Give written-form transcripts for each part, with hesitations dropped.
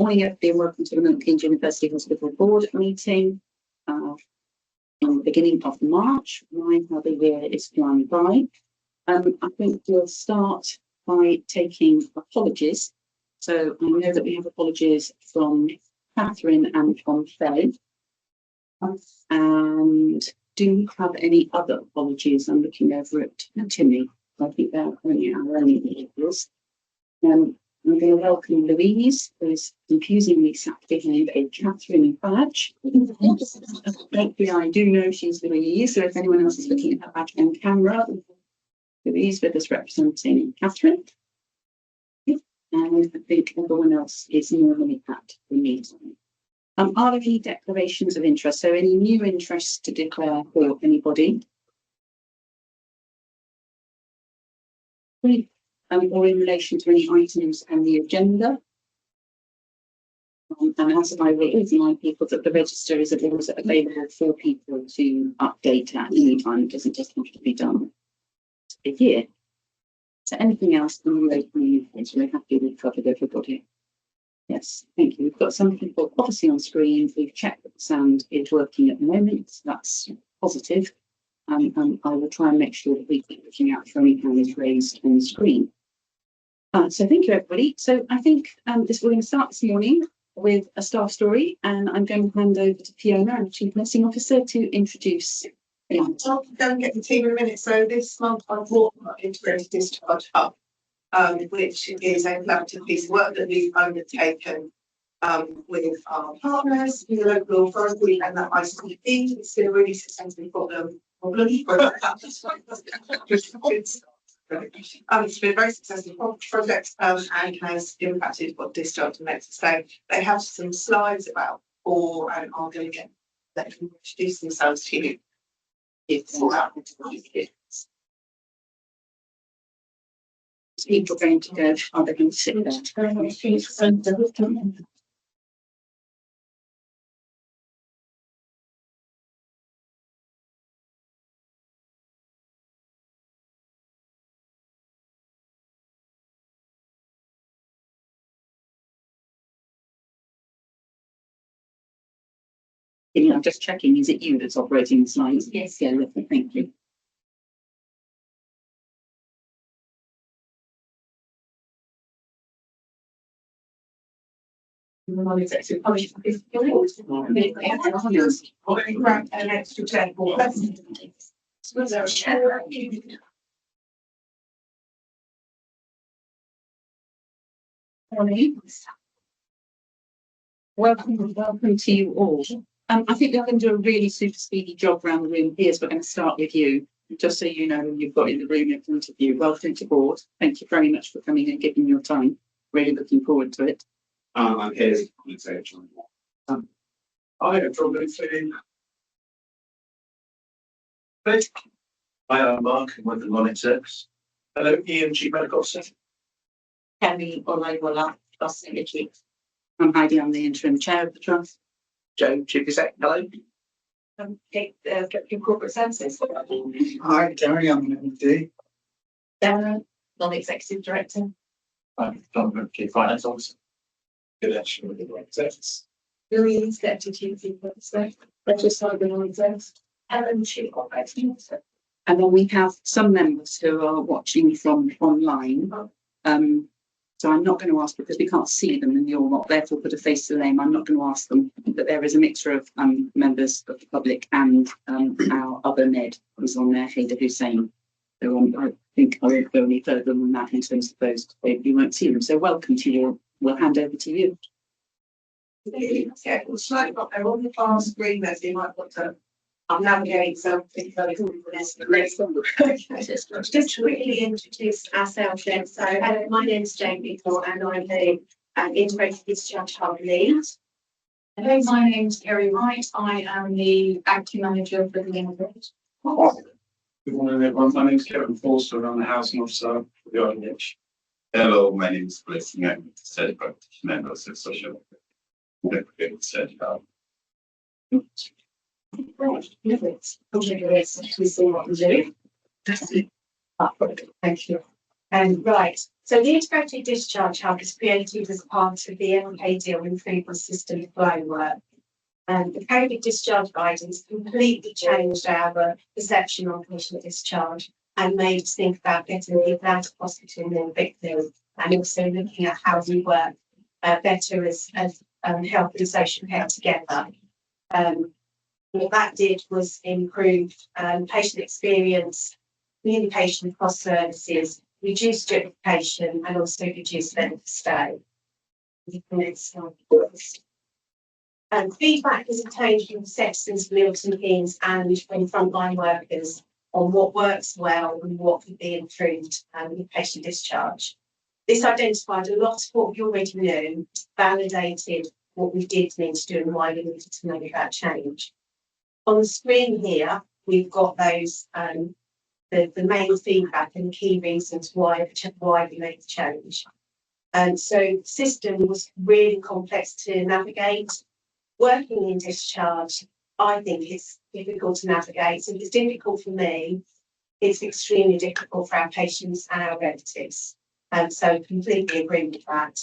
Morning everybody and welcome to the Milton Keynes University Hospital Board meeting in the beginning of March. How the year is flying by. I think we'll start by taking apologies. So I know that we have apologies from Catherine and from Faye. And do you have any other apologies? I'm looking over at Timmy. I think they're only our only apologies. I'm going to welcome Louise, who is confusingly sat behind a Catherine badge. Hopefully, I do know she's Louise, so if anyone else is looking at her badge on camera, Louise with us representing Catherine. And I think everyone else is normally at the meeting. Are there any declarations of interest? So, any new interests to declare for anybody? Or in relation to any items on the agenda. And as I will remind people that the register is available for people to update at any time. It doesn't just have to be done a year. So anything else on the opening? We're happy we've covered everybody. Yes, thank you. We've got some people obviously on screen. We've checked that the sound is working at the moment. So that's positive. And I will try and make sure that we keep looking out for any hands raised on the screen. So thank you, everybody. So I think we're going to start this morning with a staff story, and I'm going to hand over to Fiona, our Chief Nursing Officer, to introduce. I'll go and get the team in a minute. So this month I brought our Integrated Discharge Hub, which is a collaborative piece of work that we've undertaken with our partners, the local authority and the ICP. It's been a really successful problem. It's been a very successful project and has impacted what discharge makes us. So they have some slides about or and are going to get let them introduce themselves to you. People are going to go, are they going to sit there? I'm just checking, is it you that's operating the slides? Yes. Yeah, lovely, thank you. An extra 10 more. Morning. Welcome to you all. I think they're going to do a really super speedy job around the room. Piers, we're going to start with you, just so you know who you've got in the room in front of you. Welcome to board. Thank you very much for coming and giving your time. Really looking forward to it. I'm Piers. I have trouble saying. Hi, I'm Mark. I'm with the Monitors. Hello, Ian, Chief Medical Officer. Kelly Olayiwola, Trust Secretary. I'm Heidi, I'm the interim chair of the trust. Joe, Chief Exec. Hello. Kate, Deputy Corporate Services. Hi, Gary, I'm an MD. Darren, Non-Executive Director. I'm John, Chief Finance Officer. Good actually with the execs. Louise, Deputy Chief Officer. Registrar Non-Execs. Ellen, Chief Operating Officer. And then we have some members who are watching from online. So I'm not going to ask, because we can't see them and you're not therefore put a face to the name, I'm not going to ask them. But there is a mixture of members of the public and our other Ned who's on there, Hader Hussein. So I think I won't go any further than that in terms of those. You won't see them. So welcome to you. We'll hand over to you. Yeah, we'll slightly got there on the far screen there, so you might want to navigate something very good for this. Just to quickly introduce ourselves then. So my name is Jane Beagle and I'm the Integrated Discharge Hub lead. Hello, my name is Kerry Wright. I am the acting manager for the University. Good morning, everyone. My name is Kevin Forster. I'm the housing officer for the IDH. Hello, my name is Chris. I'm a third practitioner member of social certified. Right, lovely. We see what we're doing. Thank you. And right, So the integrated discharge hub was created as part of the MKD or improvement system framework. The COVID discharge guidance completely changed our perception on patient discharge and made us think about getting people out of hospital more quickly, and also looking at how we work better as health and social care together. What that did was improve patient experience, communication across services, reduce duplication, and also reduce length of stay. Feedback is obtained from citizens, Milton Keynes, and from frontline workers on what works well and what could be improved with patient discharge. This identified a lot of what we already knew, validated what we did need to do and why we needed to make that change. On the screen here, we've got those the main feedback and key reasons why we made the change. So the system was really complex to navigate. Working in discharge, I think it's difficult to navigate. If it's difficult for me, it's extremely difficult for our patients and our relatives. So completely agree with that.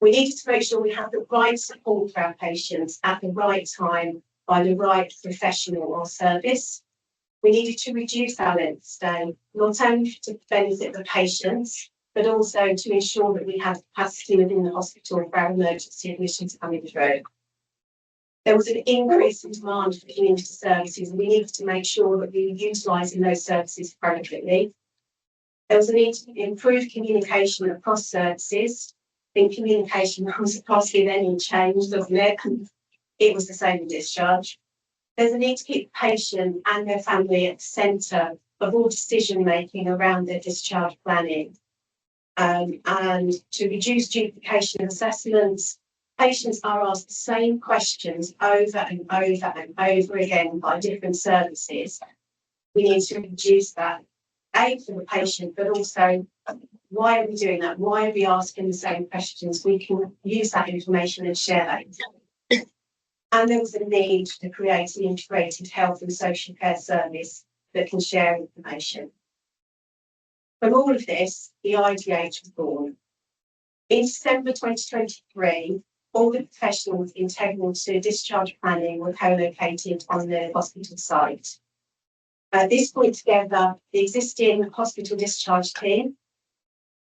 We needed to make sure we have the right support for our patients at the right time by the right professional or service. We needed to reduce our length of stay, not only to benefit the patients, but also to ensure that we have capacity within the hospital for our emergency admissions coming through. There was an increase in demand for community services, and we needed to make sure that we were utilising those services appropriately. There was a need to improve communication across services. I think communication was across with any change, doesn't it? It was the same in discharge. There's a need to keep the patient and their family at the centre of all decision making around their discharge planning, and to reduce duplication of assessments. Patients are asked the same questions over and over and over again by different services. We need to reduce that, A, for the patient, but also why are we doing that? Why are we asking the same questions? We can use that information and share that. And there was a need to create an integrated health and social care service that can share information. From all of this, the IDH was born. In December 2023, all the professionals integral to discharge planning were co-located on the hospital site. This brought together the existing hospital discharge team,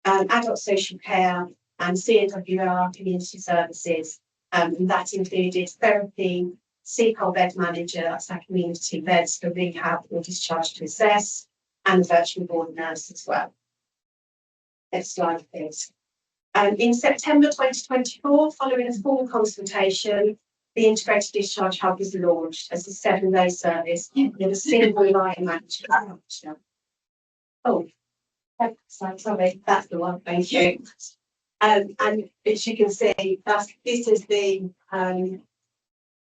adult social care, and CNWR community services. And that included therapy, CCOL bed manager, that's our community beds for rehab or discharge to assess, and the virtual board nurse as well. Next slide, please. In September 2024, following a full consultation, the Integrated Discharge Hub was launched as a 7-day service with a single line manager. Oh, sorry, that's the one, thank you. And as you can see, this is the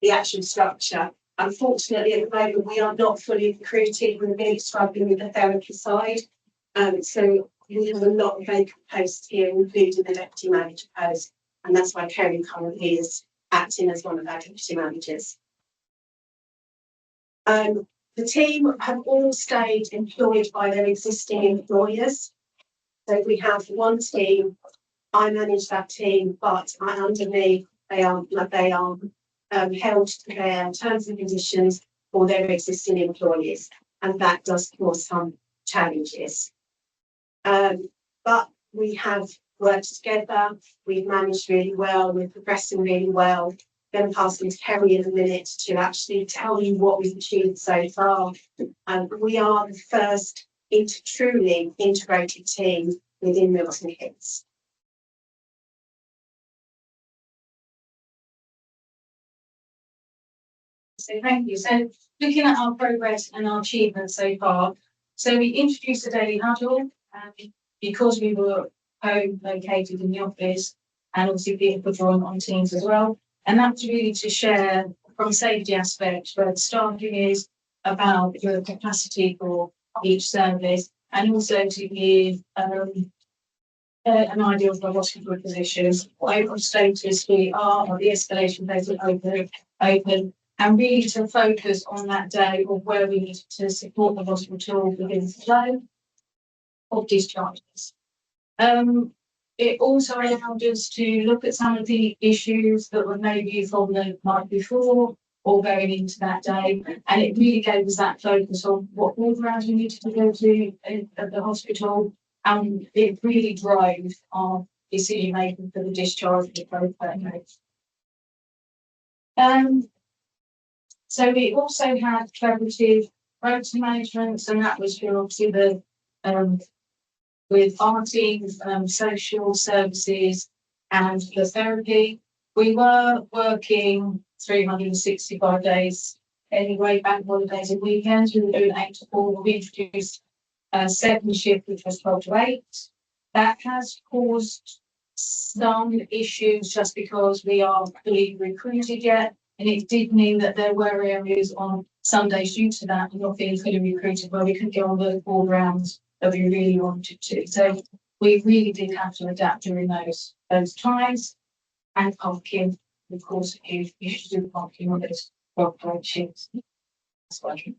actual structure. Unfortunately, at the moment, we are not fully recruited. We're really struggling with the therapy side. So we have a lot of vacant posts here, including the deputy manager post, and that's why Kerry currently is acting as one of our deputy managers. The team have all stayed employed by their existing employers. So we have one team. I manage that team, but underneath they are held to their terms and conditions for their existing employees, and that does cause some challenges. But we have worked together. We've managed really well. We're progressing really well. Then passing to Kerry in a minute to actually tell you what we've achieved so far. We are the first truly integrated team within Milton Keynes. So thank you. So looking at our progress and our achievements so far, so we introduced a daily huddle because we were co-located in the office, and obviously people were drawn on Teams as well. And that's really to share from a safety aspect where the staffing is, about the capacity for each service, and also to give an idea of the hospital positions. Overall status, we are the escalation phase open, and really to focus on that day of where we need to support the hospital within the flow of discharges. It also allowed us to look at some of the issues that were maybe from the night before or going into that day. And it really gave us that focus on what ward rounds we needed to go to at the hospital. And it really drove our decision making for the discharge of the program. So we also had collaborative rota management, and that was for obviously the with our team, social services and the therapy. We were working 365 days anyway, bank holidays and weekends. We were doing 8 to 4. We introduced a second shift, which was 12 to 8. That has caused some issues just because we aren't fully recruited yet. And it did mean that there were areas on Sundays due to that not being fully recruited where we couldn't get on the board rounds that we really wanted to. So we really did have to adapt during those times. And pumpkin, of course, you should do pumpkin on those shifts. That's working.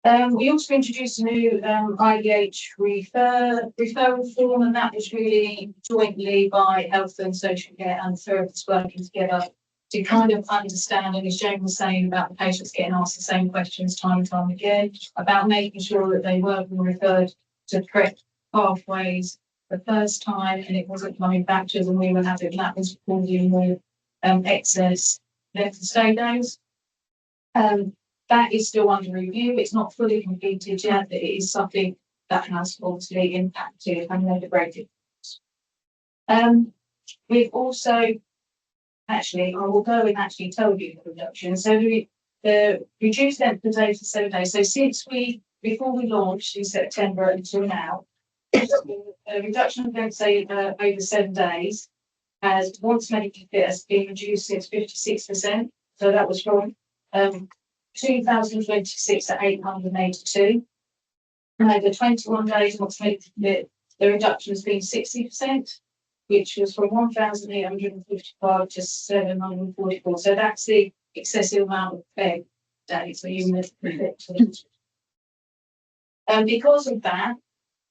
We also introduced a new IDH referral form, and that was really jointly by health and social care and therapists working together to kind of understand, and as Jane was saying about the patients getting asked the same questions time and time again, about making sure that they were being referred to correct pathways the first time and it wasn't coming back to us and we were having that was causing more excess length of stay days. That is still under review. It's not fully completed yet, but it is something that has obviously impacted and made a great difference. We've also, actually, I will go and actually tell you the reduction. So the reduced length of day for 7 days. So since before we launched in September until now, a reduction of length say over 7 days has once medically fit has been reduced since 56%. So that was from 2026 at 882. And over 21 days once medically fit, the reduction has been 60%, which was from 1,855 to 744. So that's the excessive amount of bed days that you medically fit. And because of that,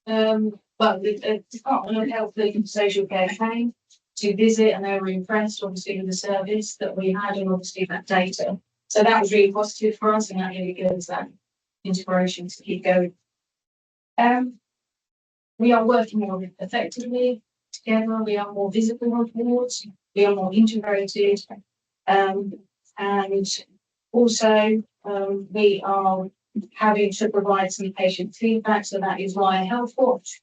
the Department of Health and Social Care came to visit and they were impressed obviously with the service that we had and obviously that data. So that was really positive for us and that really gives us that inspiration to keep going. We are working more effectively together. We are more visible on boards. We are more integrated. And also we are having to provide some patient feedback. So that is via Health Watch,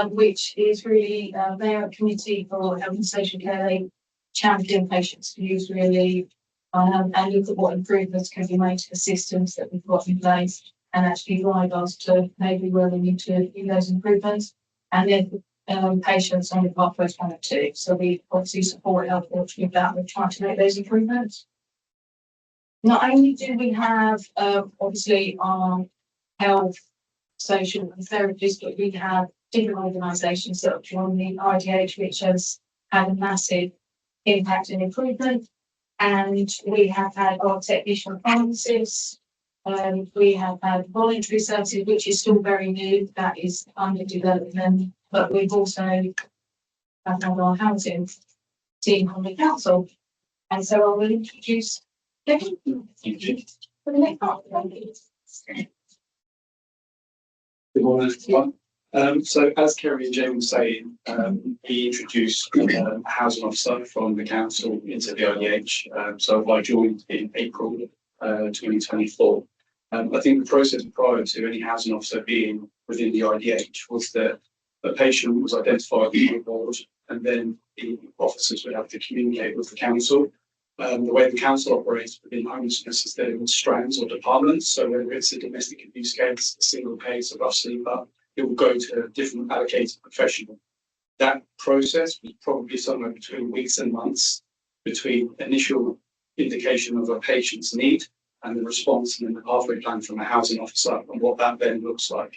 which is really their committee for health and social care. They champion patients' views really and look at what improvements can be made to the systems that we've got in place and actually drive us to maybe where we need to do those improvements. And then patients on the pathways 1 and 2. So we obviously support Health Watch with that. We're trying to make those improvements. Not only do we have obviously our health, social and therapists, but we have different organisations that join the IDH, which has had a massive impact and improvement. And we have had our technician pharmacists. We have had voluntary services, which is still very new. That is under development. But we've also had our housing team on the council. And so I will introduce Debbie for the next part. Good morning, everyone. So as Kerry and Jane were saying, we introduced a housing officer from the council into the IDH. So I joined in April 2024. I think the process prior to any housing officer being within the IDH was that a patient was identified on the board and then the officers would have to communicate with the council. The way the council operates within homelessness is there in strands or departments. So whether it's a domestic abuse case, a single case, a rough sleeper, it will go to a different allocated professional. That process was probably somewhere between weeks and months between initial indication of a patient's need and the response and then the pathway plan from a housing officer and what that then looks like.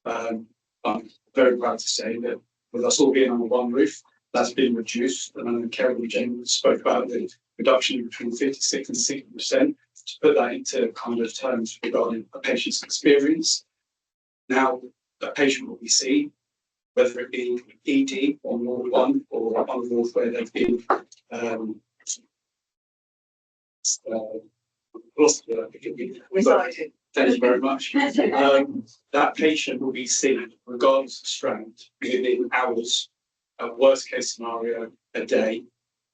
I'm very proud to say that with us all being under one roof, that's been reduced. And I know Kerry and Jane spoke about the reduction between 56 and 60%. To put that into kind of terms regarding a patient's experience. Now, a patient will be seen whether it be ED on Ward 1 or on wards where they've been lost. Resided. Thank you very much. That patient will be seen, regardless of strand, within hours, at worst case scenario, a day,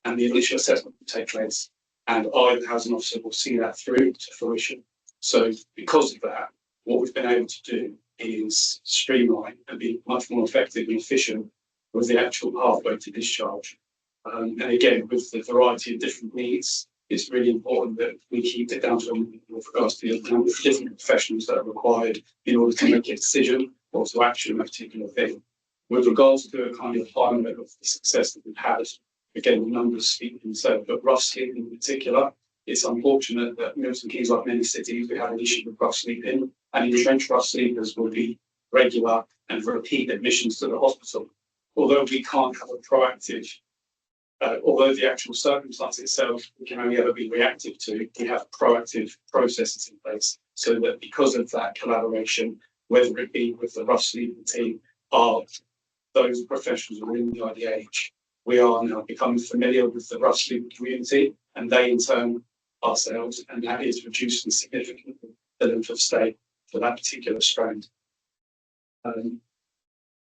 and the initial assessment will take place. And I, the housing officer, will see that through to fruition. So because of that, what we've been able to do is streamline and be much more effective and efficient with the actual pathway to discharge. And again, with the variety of different needs, it's really important that we keep it down to with regards to the number of different professionals that are required in order to make a decision or to action a particular thing. With regards to a kind of highlight of the success that we've had, again, the numbers speak for themselves, but rough sleep in particular, it's unfortunate that Milton Keynes, like many cities, we have an issue with rough sleeping, and entrenched rough sleepers will be regular and repeat admissions to the hospital. Although we can't have a proactive although the actual circumstance itself can only ever be reactive to, we have proactive processes in place so that because of that collaboration, whether it be with the rough sleeping team or those professionals who are in the IDH, we are now becoming familiar with the rough sleeping community and they in turn ourselves, and that is reducing significantly the length of stay for that particular strand. And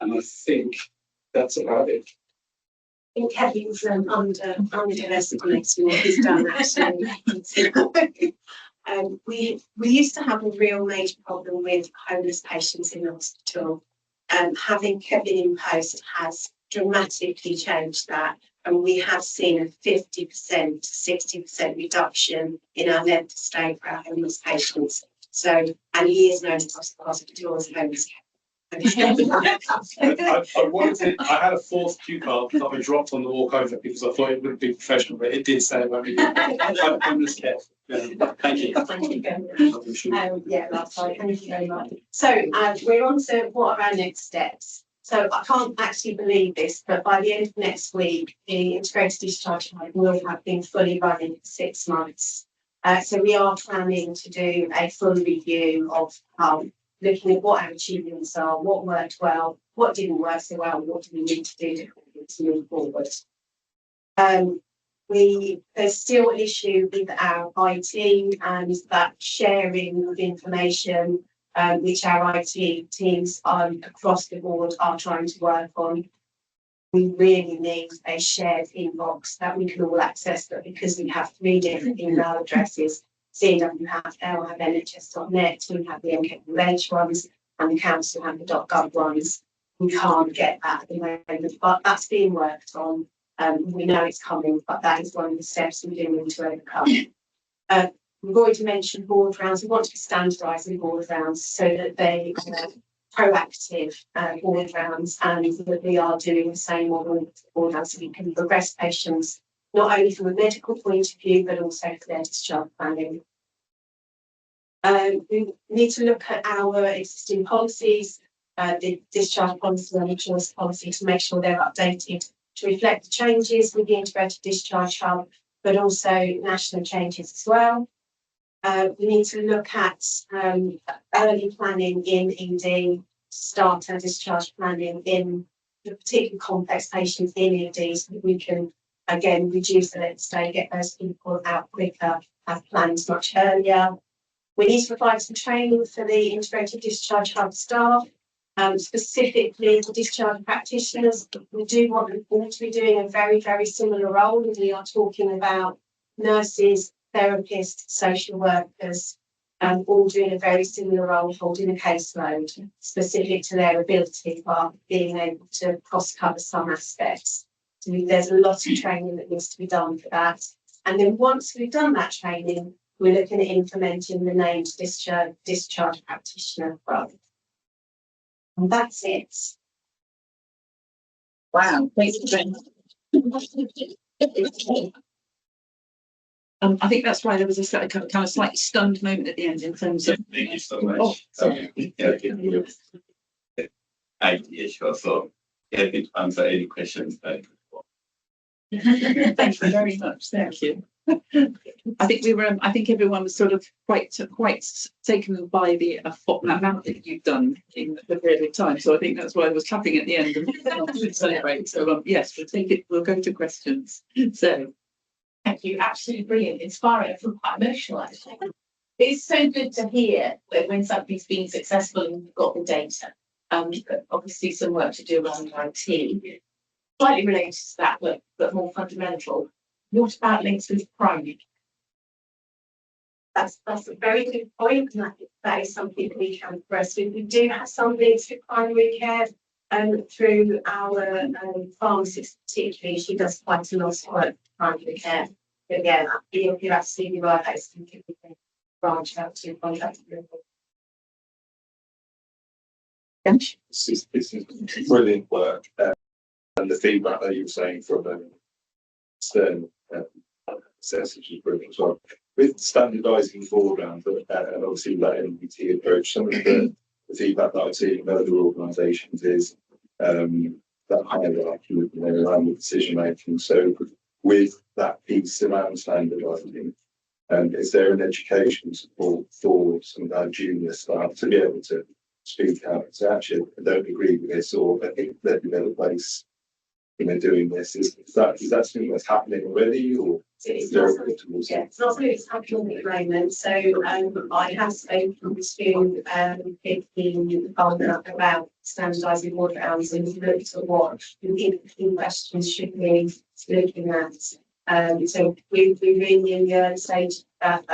I think that's about it. I think Kevin's underestimating what he's done actually. We used to have a real major problem with homeless patients in the hospital. Having Kevin in post has dramatically changed that, and we have seen a 50% to 60% reduction in our length of stay for our homeless patients. So, and he is known across the hospital as homeless care. I had a fourth cue card that I dropped on the walk over because I thought it would be professional, but it did say about me. Homeless care. Yeah. Thank you. Thank you, Gavin. Yeah, that's right. Thank you very much. So we're on to what are our next steps. So I can't actually believe this, but by the end of next week, the integrated discharge hub will have been fully running for 6 months. So we are planning to do a full review of looking at what our achievements are, what worked well, what didn't work so well, what do we need to do to move forward. There's still an issue with our IT and that sharing of information, which our IT teams across the board are trying to work on. We really need a shared inbox that we can all access, but because we have 3 different email addresses, CW have NHS.net, we have the MKUH ones, and the council have the .gov ones. We can't get that at the moment, but that's being worked on. We know it's coming, but that is one of the steps we do need to overcome. We've already mentioned board rounds. We want to be standardising board rounds so that they are proactive board rounds, and that we are doing the same on board rounds so we can progress patients not only from a medical point of view, but also for their discharge planning. We need to look at our existing policies, the discharge policy and insurance policy, to make sure they're updated to reflect the changes with the integrated discharge hub, but also national changes as well. We need to look at early planning in ED, start our discharge planning in the particularly complex patients in ED, so that we can again reduce the length of stay, get those people out quicker, have plans much earlier. We need to provide some training for the integrated discharge hub staff, specifically the discharge practitioners. We do want them all to be doing a very, very similar role, and we are talking about nurses, therapists, social workers, all doing a very similar role, holding a caseload specific to their ability, but being able to cross-cover some aspects. So there's a lot of training that needs to be done for that. And then once we've done that training, we're looking at implementing the named discharge practitioner role. And that's it. Wow, thank you very much. I think that's why there was a kind of slightly stunned moment at the end in terms of. Thank you so much. Oh, sorry. Sure. So happy to answer any questions. Thank you very much. Thank you. I think we were. I think everyone was sort of quite taken by the amount that you've done in the period of time. So I think that's why I was clapping at the end and celebrate. So yes, we'll take it. We'll go to questions. So Thank you. Absolutely brilliant. Inspiring. I feel quite emotional actually. It's so good to hear when something's been successful and you've got the data. But obviously some work to do around IT. Slightly related to that, but more fundamental. What about links with primary? That's a very good point, and I think that is something that we can progress with. We do have some links with primary care through our pharmacist particularly. She does quite a lot of work with primary care. But yeah, you're absolutely right. That's something we can branch out to contact people. This is brilliant work, and the feedback that you were saying from external assessors is brilliant as well. With standardising forward round and obviously that MBT approach, some of the feedback that I've seen in other organisations is that hierarchy around the decision making. So with that piece around standardising, is there an education support for some of our junior staff to be able to speak out? So actually, I don't agree with this, or I think there'd be better place, doing this. Is that something that's happening already, or It's not something that's happening at the moment. So I have spoken to 15 about standardising water rounds and looked at what the key questions should be looking at. So we're really in the early stage. That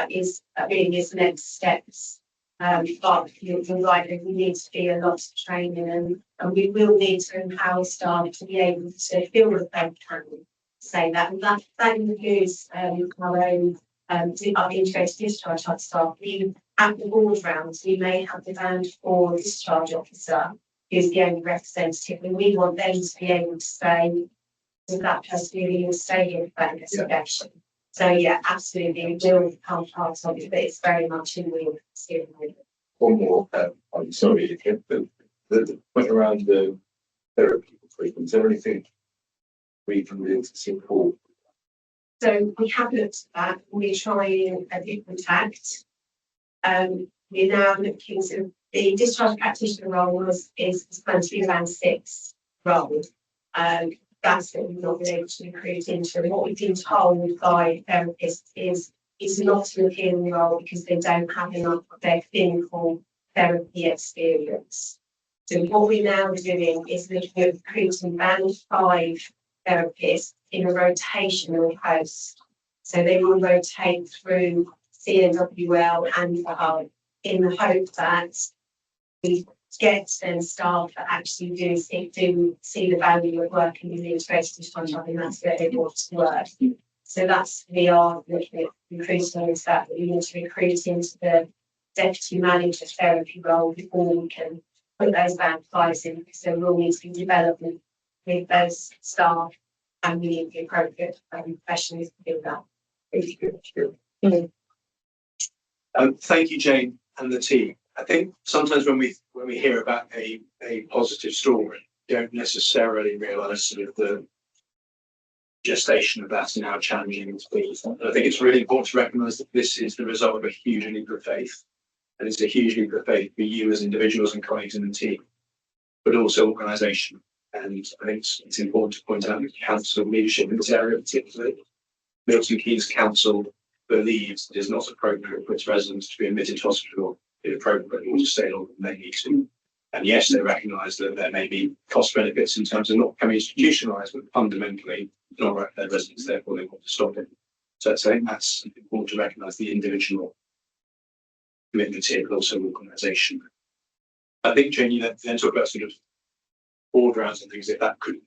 really is the next steps. But you're right, there needs to be a lot of training, and we will need to empower staff to be able to feel that they can say that. And that includes our own our integrated discharge type staff. Even at the ward rounds, we may have the band 4 discharge officer who's the only representative, and we want them to be able to say, does that person really will stay here for that investigation? So yeah, absolutely, it will become part of it, but it's very much in the steering wheel. one more? I'm sorry, the point around the therapy treatment. Is there anything we can do to support? So we have looked at that. We're trying a different tact. We're now looking to the discharge practitioner role is planned to be around 6 role. That's what we've not been able to recruit into. And what we've been told by therapists is not an appealing role because they don't have enough of their clinical therapy experience. So what we're now doing is looking at recruiting band 5 therapists in a rotational post. So they will rotate through CNWL and the hub in the hope that we get them staff that actually do see the value of working with the integrated discharge hub, and that's where they want to work. So we are looking at recruiting into that. We need to recruit into the deputy manager therapy role before we can put those band 5s in, because there will need to be development with those staff, and we need the appropriate professionals to do that. Thank you, Jane and the team. I think sometimes when we hear about a positive story, we don't necessarily realise sort of the gestation of that and how challenging it's been. I think it's really important to recognise that this is the result of a huge leap of faith, and it's a huge leap of faith for you as individuals and colleagues in the team, but also organisation. And I think it's important to point out that council leadership in this area, particularly Milton Keynes Council, believes it is not appropriate for its residents to be admitted to hospital inappropriately or to stay longer than they need to. And yes, they recognise that there may be cost benefits in terms of not becoming institutionalised, but fundamentally not right for their residents, therefore they want to stop it. So I think that's important to recognise the individual commitment here, but also organisation. I think, Jane, you then talk about sort of board rounds and things that could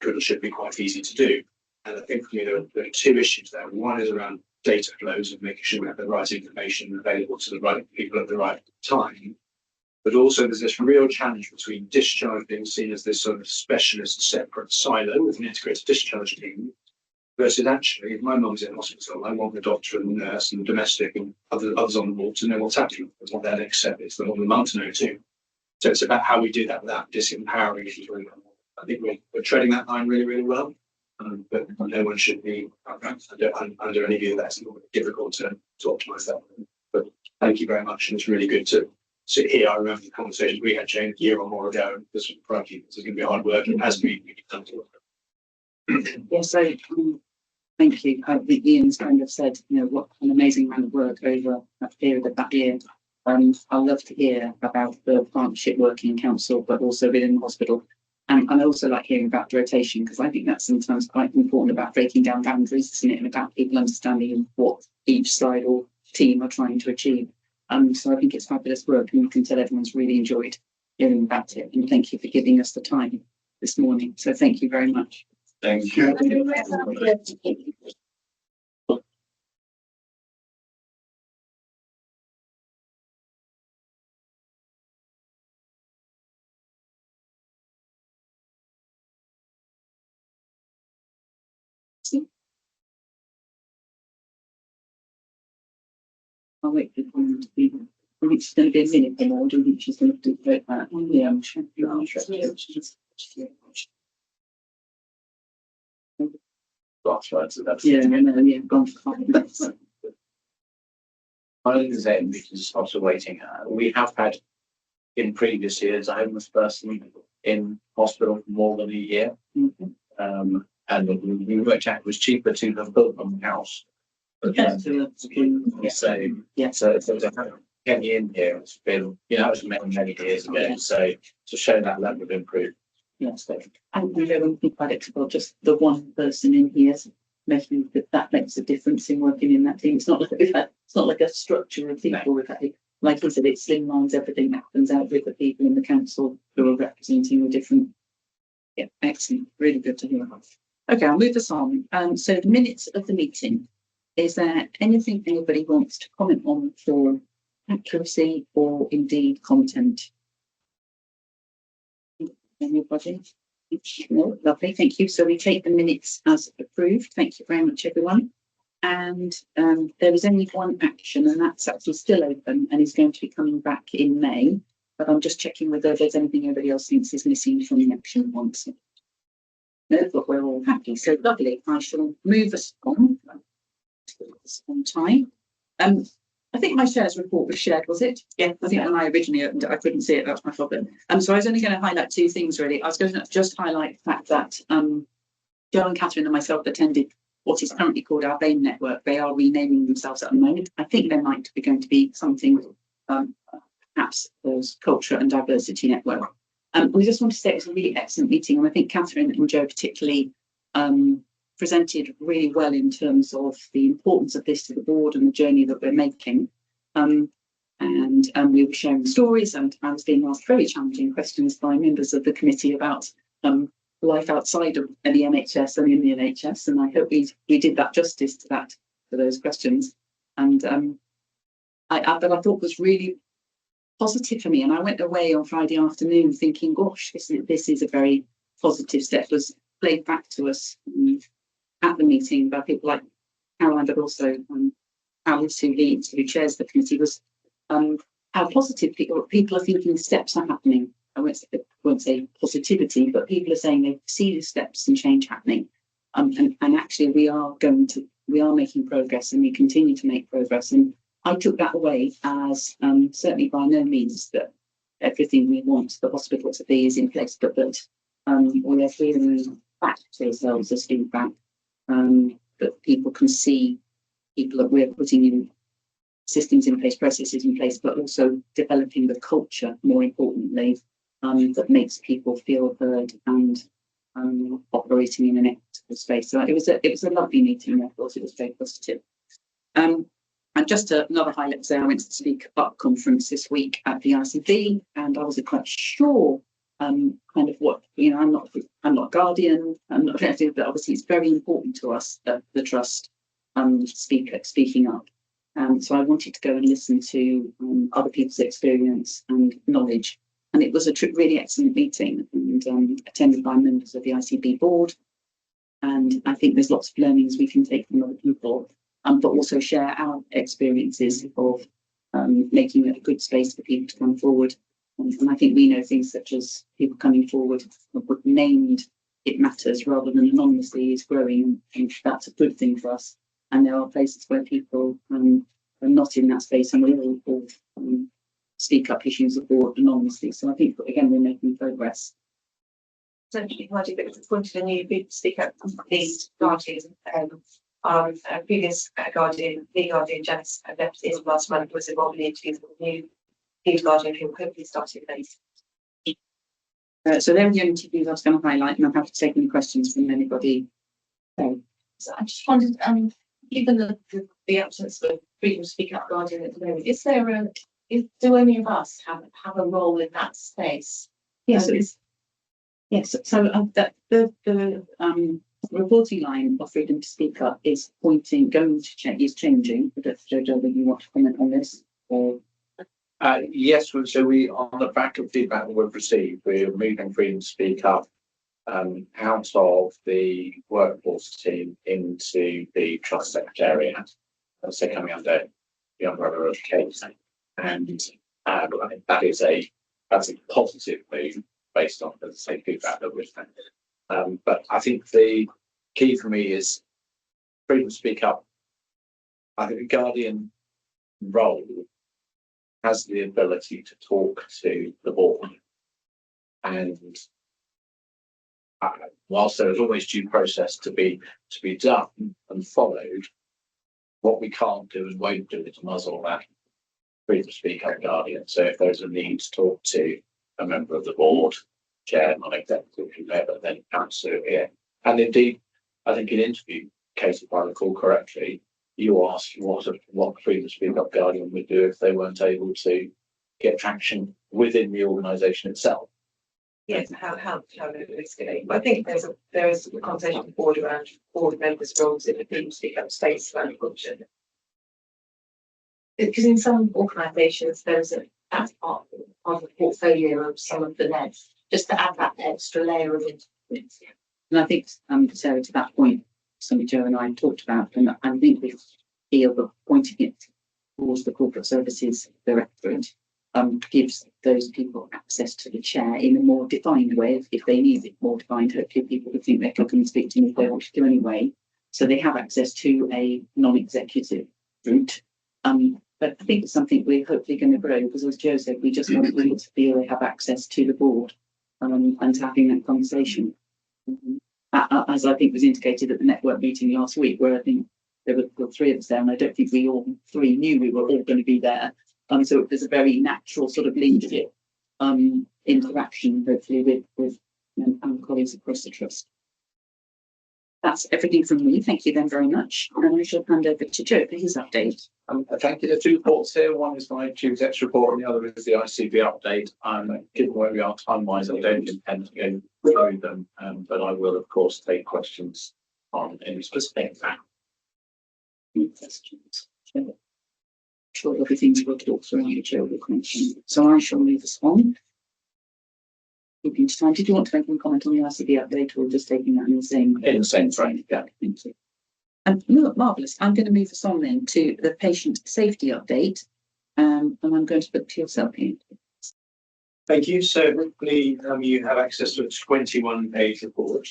or should be quite easy to do. And I think for me there are 2 issues there. One is around data flows and making sure we have the right information available to the right people at the right time. But also there's this real challenge between discharge being seen as this sort of specialist separate silo with an integrated discharge team versus actually, if my mum's in hospital, I want the doctor and the nurse and the domestic and others on the ward to know what's happening. It's what their next step is. They want the mum to know too. So it's about how we do that without disempowering people. I think we're treading that line really, really well. But no one should be under any view that it's difficult to optimise that. But thank you very much, and it's really good to sit here. I remember the conversation we had, Jane, a year or more ago. This was probably this is going to be hard work. It has been. Yes, so thank you. I think Ian's kind of said, you know, what an amazing amount of work over that period of that year. I love to hear about the partnership working in council, but also within the hospital. And I also like hearing about rotation, because I think that's sometimes quite important about breaking down boundaries, isn't it? And about people understanding what each side or team are trying to achieve. So I think it's fabulous work, and you can tell everyone's really enjoyed hearing about it. And thank you for giving us the time this morning. So thank you very much. Thank you. I'll wait for them to be. I think she's going to be a minute or more. Do you think she's going to do that? Yeah, I'm sure. Yeah, I know. Yeah, gone for 5 minutes. My name is Ed, which is also waiting. We have had in previous years a homeless person in hospital for more than a year. And we worked out it was cheaper to have built them a house. Yeah, So if there was a penny in here, it's been, you know, it was many years ago. So to show that level of improvement. yes, and we don't be predictable. Just the one person in here, making that makes a difference in working in that team. It's not like it's not like a structure of people. With that, like you said, it slimlines everything that happens out with the people in the council who are representing the different. Yeah, excellent. Really good to hear. Okay, I'll move us on. So the minutes of the meeting. Is there anything anybody wants to comment on for accuracy or indeed content? Anybody? No, lovely, thank you. So we take the minutes as approved. Thank you very much, everyone. And there is only one action, and that's actually still open and is going to be coming back in May. But I'm just checking whether there's anything everybody else thinks is missing from the action once. No, but we're all happy. So lovely. I shall move us on. On time. I think my shares report was shared, was it? Yeah, I think when I originally opened it, I couldn't see it. That's my problem. So I was only going to highlight 2 things really. I was going to just highlight the fact that Jo and Catherine and myself attended what is currently called our BAME network. They are renaming themselves at the moment. I think there might be going to be something perhaps as culture and diversity network. We just want to say it was a really excellent meeting, and I think Catherine and Jo particularly presented really well in terms of the importance of this to the board and the journey that we're making. And we were sharing stories, and I was being asked very challenging questions by members of the committee about life outside of the NHS and in the NHS. And I hope we did that justice to that, for those questions. And but I thought was really positive for me. And I went away on Friday afternoon thinking, gosh, this is a very positive step. It was played back to us at the meeting by people like Caroline, but also Alice, who chairs the committee, was how positive people are thinking steps are happening. I won't say positivity, but people are saying they see the steps and change happening. And actually we are making progress, and we continue to make progress. And I took that away as certainly by no means that everything we want the hospital to be is in place, but that we are feeling back to ourselves as feedback. That people can see people that we're putting in systems in place, processes in place, but also developing the culture, more importantly, that makes people feel heard and operating in an equitable space. So it was a lovely meeting. I thought it was very positive. And just another highlight, so I went to the Speak Up conference this week at the ICB, and I wasn't quite sure kind of what, you know, I'm not guardian, I'm not effective, but obviously it's very important to us that the trust speaking up. So I wanted to go and listen to other people's experience and knowledge. And it was a really excellent meeting, and attended by members of the ICB board. And I think there's lots of learnings we can take from other people, but also share our experiences of making it a good space for people to come forward. And I think we know things such as people coming forward with named it matters rather than anonymously is growing, and that's a good thing for us. And there are places where people are not in that space and will all speak up issues of board anonymously. So I think again we're making progress. Essentially, Marty, but it's appointed a new people speak up these guardians. Our previous guardian, the guardian, Janice, left in last month, was involved in the interviews with the new guardian who hopefully started late. So they're the only two things I was going to highlight, and I'm happy to take any questions from anybody. So I just wondered, given the absence of freedom to speak up guardian at the moment, do any of us have a role in that space? Yes, that the reporting line of freedom to speak up is changing. I don't know, Jojo, whether you want to comment on this or. Yes, so we, on the back of feedback that we've received, we're moving freedom to speak up out of the workforce team into the trust secretariat. So coming under the umbrella of Kate. And I think that's a positive move based on the same feedback that we've had. But I think the key for me is freedom to speak up. I think the guardian role has the ability to talk to the board, and whilst there is always due process to be done and followed, what we can't do and won't do is muzzle that freedom to speak up guardian. So if there's a need to talk to a member of the board, chair, non-executive, whoever, then absolutely. Yeah. And indeed, I think in interview, Kate, if I recall correctly, you asked what freedom to speak up guardian would do if they weren't able to get traction within the organisation itself. Yes, how it's going. But I think there is a conversation on the board around board members' roles in the freedom to speak up space around function. Because in some organisations that's part of the portfolio of some of the NEDs, just to add that extra layer of influence. And I think, Sarah, to that point, something Joe and I talked about, and I think we feel that pointing it towards the Corporate Services Directorate gives those people access to the chair in a more defined way. If they need it more defined, hopefully people would think they can come and speak to me if they want to do anyway. So they have access to a non-executive route. But I think it's something we're hopefully going to grow, because as Joe said, we just want people to feel they have access to the board and having that conversation. As I think was indicated at the network meeting last week, where I think there were three of us there, and I don't think we all three knew we were all going to be there. So there's a very natural sort of leadership interaction, hopefully, with our colleagues across the trust. That's everything from me. Thank you then very much. And I shall hand over to Joe for his update. Thank you. There are two reports here. One is my Chief Executive report, and the other is the ICB update. Given where we are time-wise, I don't intend to go through them, but I will, of course, take questions on any specific fact. Any questions? I'm sure there'll be things we'll talk through and Joe will mention. So I shall move us on. Keeping to time. Did you want to make any comment on the ICB update, or just taking that in the same frame? Yeah, thank you. Look, marvellous. I'm going to move us on then to the patient safety update. And I'm going to put to yourself here. Thank you. So hopefully you have access to a 21-page report.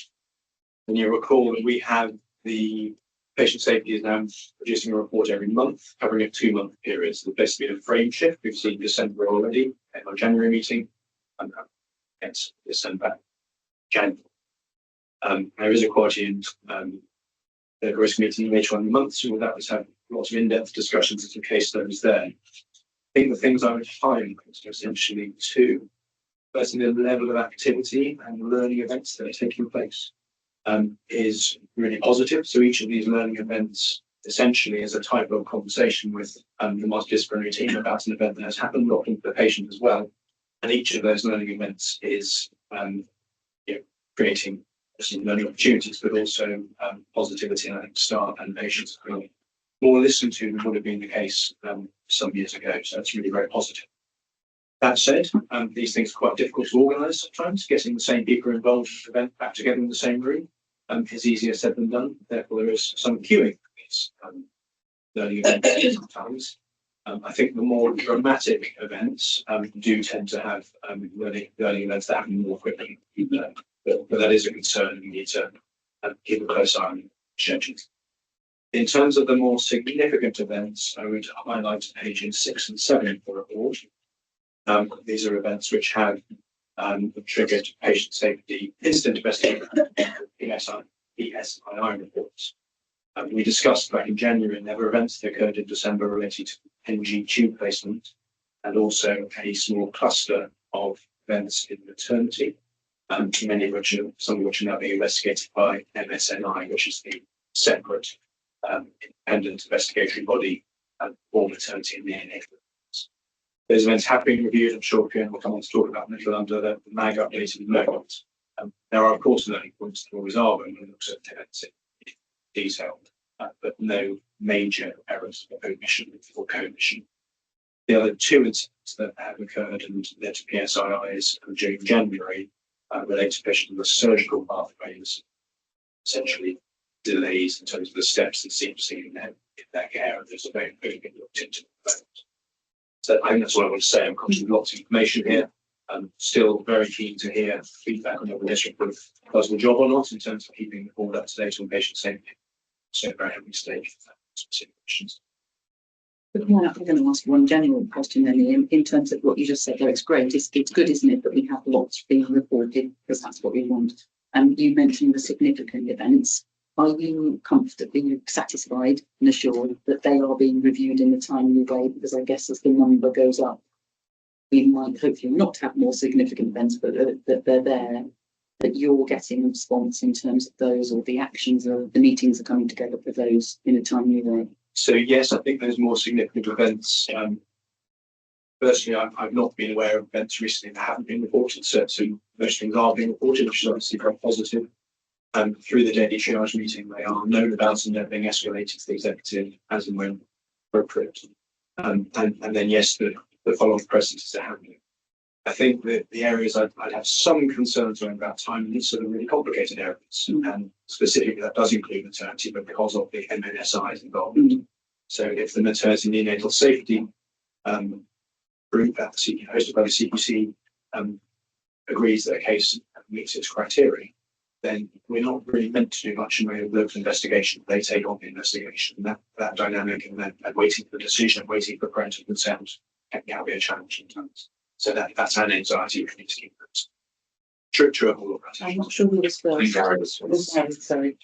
And you recall that we have the patient safety is now producing a report every month, covering a 2-month period. So there's basically a frame shift. We've seen December already in our January meeting. And it's December, January. There is a quality and risk meeting later on in the month, so that was have lots of in-depth discussions and some case studies there. I think the things I would highlight are essentially two. Firstly, the level of activity and learning events that are taking place is really positive. So each of these learning events essentially is a type of conversation with the multidisciplinary team about an event that has happened, often for the patient as well. And each of those learning events is creating some learning opportunities, but also positivity, and I think staff and patients are really more listened to than would have been the case some years ago. So it's really very positive. That said, these things are quite difficult to organise sometimes. Getting the same people involved in the event back together in the same room is easier said than done. Therefore, there is some queuing for these learning events sometimes. I think the more dramatic events do tend to have learning events that happen more quickly. but that is a concern, and we need to keep a close eye on schedules. In terms of the more significant events, I would highlight pages 6 and 7 of the report. These are events which have triggered patient safety incident investigation, PSII reports. We discussed back in January, and there were events that occurred in December related to NG tube placement, and also a small cluster of events in maternity, many of which some of which are now being investigated by MSNI, which is the separate independent investigatory body for maternity and neonatal. Those events have been reviewed. I'm sure Fiona will come on to talk about them under the MAG update in a moment. There are, of course, learning points that always are when we look at events in detail, but no major errors of omission or commission. The other two incidents that have occurred and led to PSIIs during January relate to patients with surgical pathways, essentially delays in terms of the steps that seem to see in their care, and there's a very been looked into. So I think that's what I want to say. I'm conscious of lots of information here. I'm still very keen to hear feedback on whether this report does the job or not in terms of keeping the board up to date on patient safety. So very happy to stage specific questions. I'm going to ask one general question then, Ian, in terms of what you just said there. It's great. It's good, isn't it, that we have lots being reported, because that's what we want. You mentioned the significant events. Are you comfortably satisfied and assured that they are being reviewed in a timely way? Because I guess as the number goes up, we might hopefully not have more significant events, but that they're there, that you're getting a response in terms of those, or the actions or the meetings are coming together for those in a timely way. So yes, I think those more significant events. Firstly, I've not been aware of events recently that haven't been reported. So most things are being reported, which is obviously very positive. Through the daily triage meeting, they are known about and they're being escalated to the executive as and when appropriate. And then yes, the follow-on processes are happening. I think that the areas I'd have some concerns around about time, and these are the really complicated areas, and specifically that does include maternity, but because of the MNSI's involvement. So if the maternity neonatal safety group at the hosted by the CQC agrees that a case meets its criteria, then we're not really meant to do much in the way of local investigation. They take on the investigation, and that dynamic and then waiting for the decision, waiting for parental consent can be a challenge sometimes. So that's an anxiety we need to keep true of all of that. I'm not sure who was first. Sorry.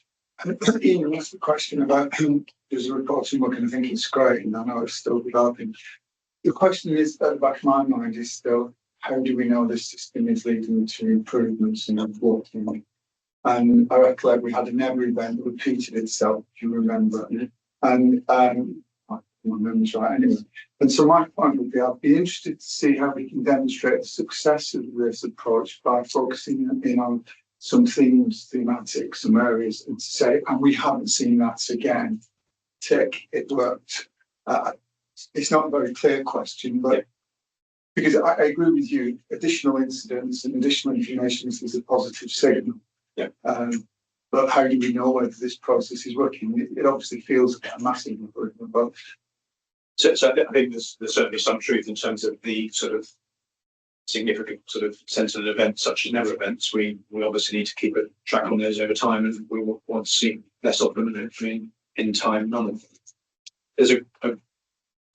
Ian asked the question about who does the reporting work, and I think it's great, and I know it's still developing. The question is, at the back of my mind, is still, how do we know this system is leading to improvements in reporting? And I recollect we had a NEMA event that repeated itself, if you remember. And my memory's right anyway. And so my point would be, I'd be interested to see how we can demonstrate the success of this approach by focusing in on some themes, thematics, some areas, and to say, and we haven't seen that again. Tick, it worked. It's not a very clear question, but because I agree with you, additional incidents and additional information is a positive signal. Yeah. But how do we know whether this process is working? It obviously feels a massive improvement, but so I think there's certainly some truth in terms of the sort of significant sort of sensitive events such as NEMA events. We obviously need to keep a track on those over time, and we want to see less of them, and hopefully in time none of them. There's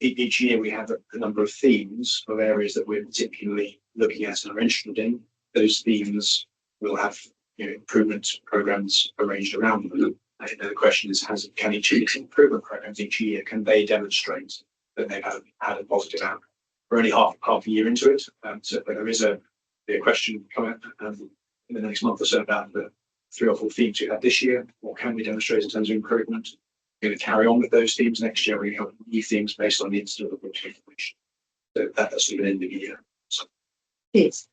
each year we have a number of themes of areas that we're particularly looking at and are interested in. Those themes will have improvement programs arranged around them. I think the question is, can each of these improvement programs each year, can they demonstrate that they've had a positive outcome? We're only half a year into it, so there is a question coming up in the next month or so about the 3 or 4 themes we had this year. What can we demonstrate in terms of improvement? We're going to carry on with those themes next year. We have new themes based on the incident of information. So that's sort of an end of the year. So. Yes.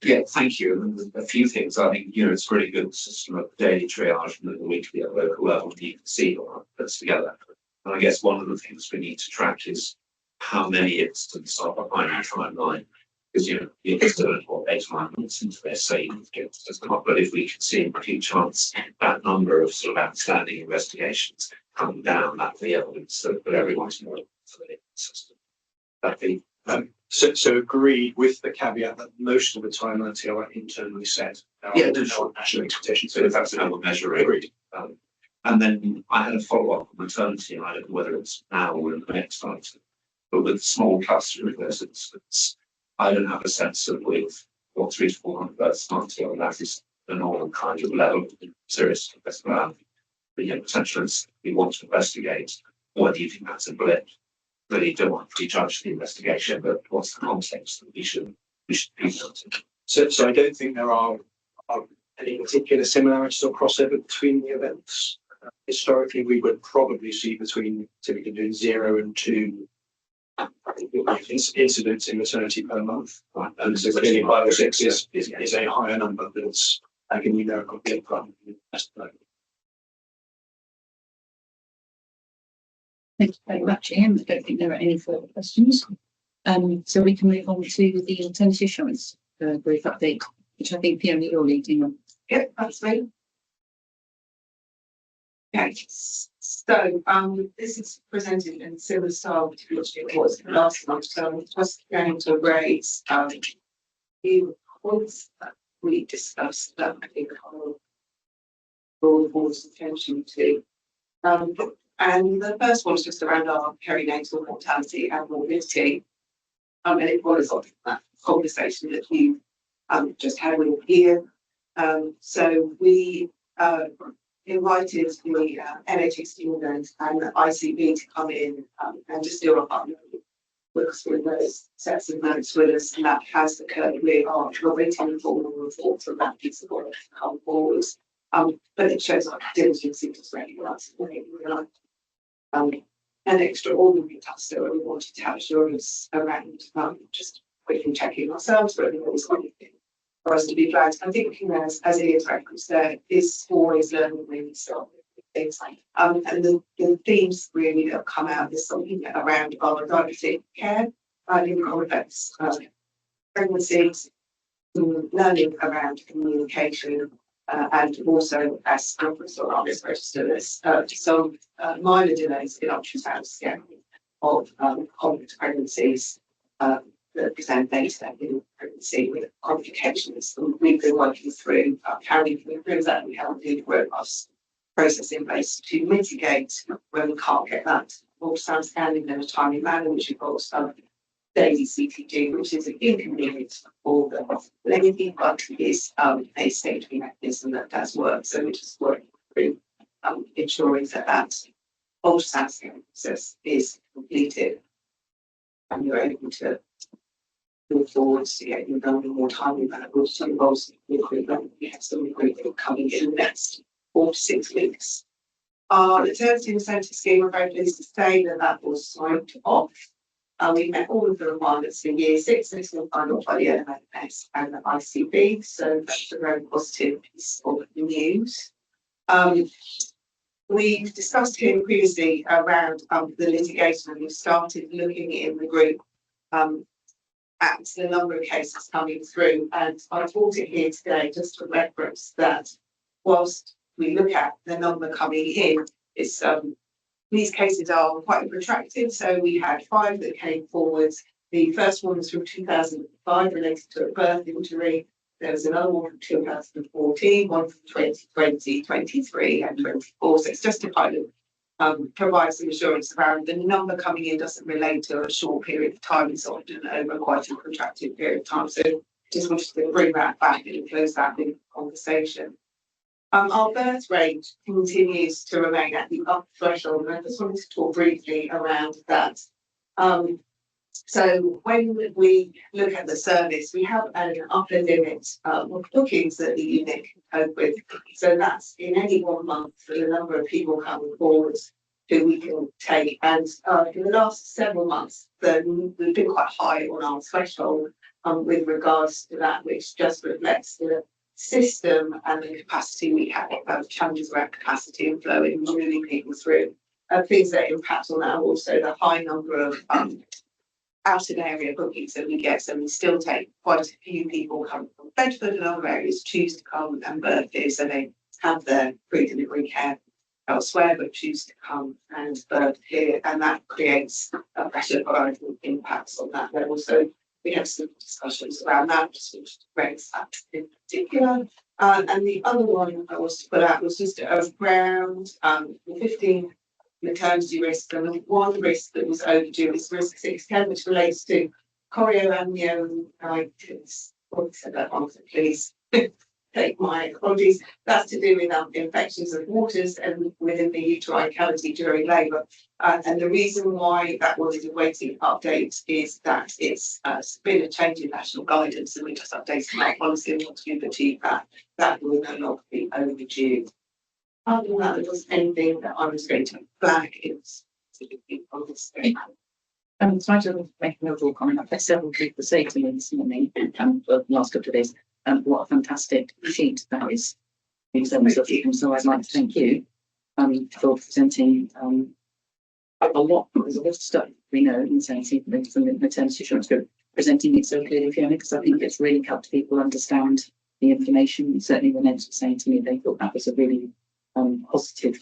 Yeah, thank you. A few things. I think, it's really good system of daily triage and the weekly at local level. You can see all that together. And I guess one of the things we need to track is how many incidents are behind our timeline. Because, it's still 8 or 9 months into this, so you can get this up. But if we can see in a chance that number of sort of outstanding investigations come down, that'd be evidence that everyone's more for the system. That'd be So agreed with the caveat that most of the timelines are internally set. Yeah, There's no national expectations. So if that's another measure. Agreed. And then I had a follow-up on maternity, and I don't know whether it's now or in the next item. But with small cluster residents, I don't have a sense of with 300 to 400 births a month, and that is the normal kind of level of serious but potentially we want to investigate whether you think that's a blip. Really don't want to prejudge the investigation, but what's the context that we should be noting? So I don't think there are any particular similarities or crossover between the events. Historically, we would probably see between typically 0 and 2 incidents in maternity per month. And so clearly 5 or 6 is a higher number, but it's like a numerical bit. Thank you very much, Ian. I don't think there are any further questions. So we can move on to the alternative insurance brief update, which I think Fiona, you're leading on. Yep, that's me. Okay, so this is presented in similar style to which it was last month. So I'm just going to raise few points that we discussed that I think I'll draw the board's attention to. And the first one is just around our perinatal mortality and morbidity. And it was on that conversation that you just had with here. So we invited the NHS students and the ICB to come in and just do a partner with us with those sets of notes with us, and that has occurred. We are waiting for formal report from that piece of work to come forward. But it shows our diligence in just recognizing an extraordinary task, so we wanted to have assurance around just quickly checking ourselves, but there was anything for us to be flagged. I think as Ian's referenced there, is always learning really so things like and the themes really that have come out is something around our diabetic care, in complex pregnancies, learning around communication. And also, as referenced on this register, some minor delays in ultrasound scanning of complex pregnancies that present later in pregnancy with complications. And we've been working through how we can improve that. We have a good robust process in place to mitigate when we can't get that ultrasound scanning in a timely manner, which involves daily CTG, which is an inconvenience for the lady, but is a safety mechanism that does work. So we just work through ensuring that ultrasound scanning process is completed and you're able to move forward to get you done in more timely manner, which involves recruitment. We have some recruitment coming in the next 4 to 6 weeks. Our maternity incentive scheme, we're very pleased to say that was signed off. We met all of the requirements for year 6, and it's been signed off by the NMS and the ICB, so that's a very positive piece of news. We've discussed here previously around the litigation, and we've started looking in the group at the number of cases coming through, and I brought it here today just to reference that whilst we look at the number coming in, it's these cases are quite protracted. So we had 5 that came forward. The first one was from 2005 related to a birth injury. There was another one from 2014, one from 2020, 23 and 24. So it's just to kind of provide some assurance around the number coming in doesn't relate to a short period of time. It's often over quite a protracted period of time. So just wanted to bring that back and close that in conversation. Our birth rate continues to remain at the upper threshold, and I just wanted to talk briefly around that. So when we look at the service, we have an upper limit of bookings that the unit can cope with. So that's in any one month for the number of people coming forward who we can take. And in the last several months, we've been quite high on our threshold with regards to that, which just reflects the system and the capacity we have, challenges around capacity and flow and moving people through. Things that impact on that are also the high number of out of area bookings that we get. So we still take quite a few people coming from Bedford and other areas choose to come and birth here, so they have their pre-delivery care elsewhere but choose to come and birth here, and that creates a better variety of impacts on that level. So we have some discussions around that, just to raise that in particular. And the other one I was to put out was just around 15 maternity risk, and the one risk that was overdue is risk 610, which relates to chorioamnionitis. Oh, I said that wrong, so please take my apologies. That's to do with infections of waters and within the uterine cavity during labour. And the reason why that was awaiting update is that it's been a change in national guidance, and we just updated our policy, and once we've achieved that, that will no longer be overdue. Other than that, there was anything that I was going to flag in specifically on this statement. So I just make an overall comment. I've had several people say to me this morning, the last couple of days, what a fantastic sheet that is in terms of, and so I'd like to thank you for presenting a lot. There's a lot of stuff we know in terms of the maternity insurance group, presenting it so clearly, Fiona, because I think it's really helped people understand the information. Certainly when Ed was saying to me, they thought that was a really positive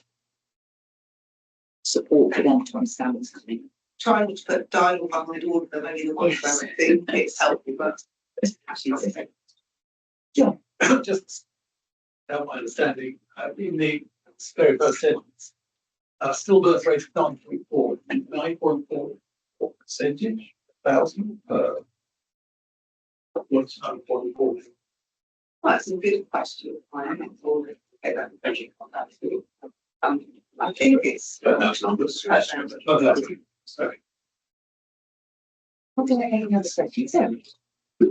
support for them to understand what's happening. Trying to put dialogue behind all of them, only the ones where I think it's helpful, but it's actually not effective. Just my understanding, in the very first sentence, stillbirth rate of 9.4, 9.4 percentage, 1,000 per. What's 9.4? That's a good question. I am okay, that thank you on that too. I think it's That's numbers. Sorry. What do they have other questions?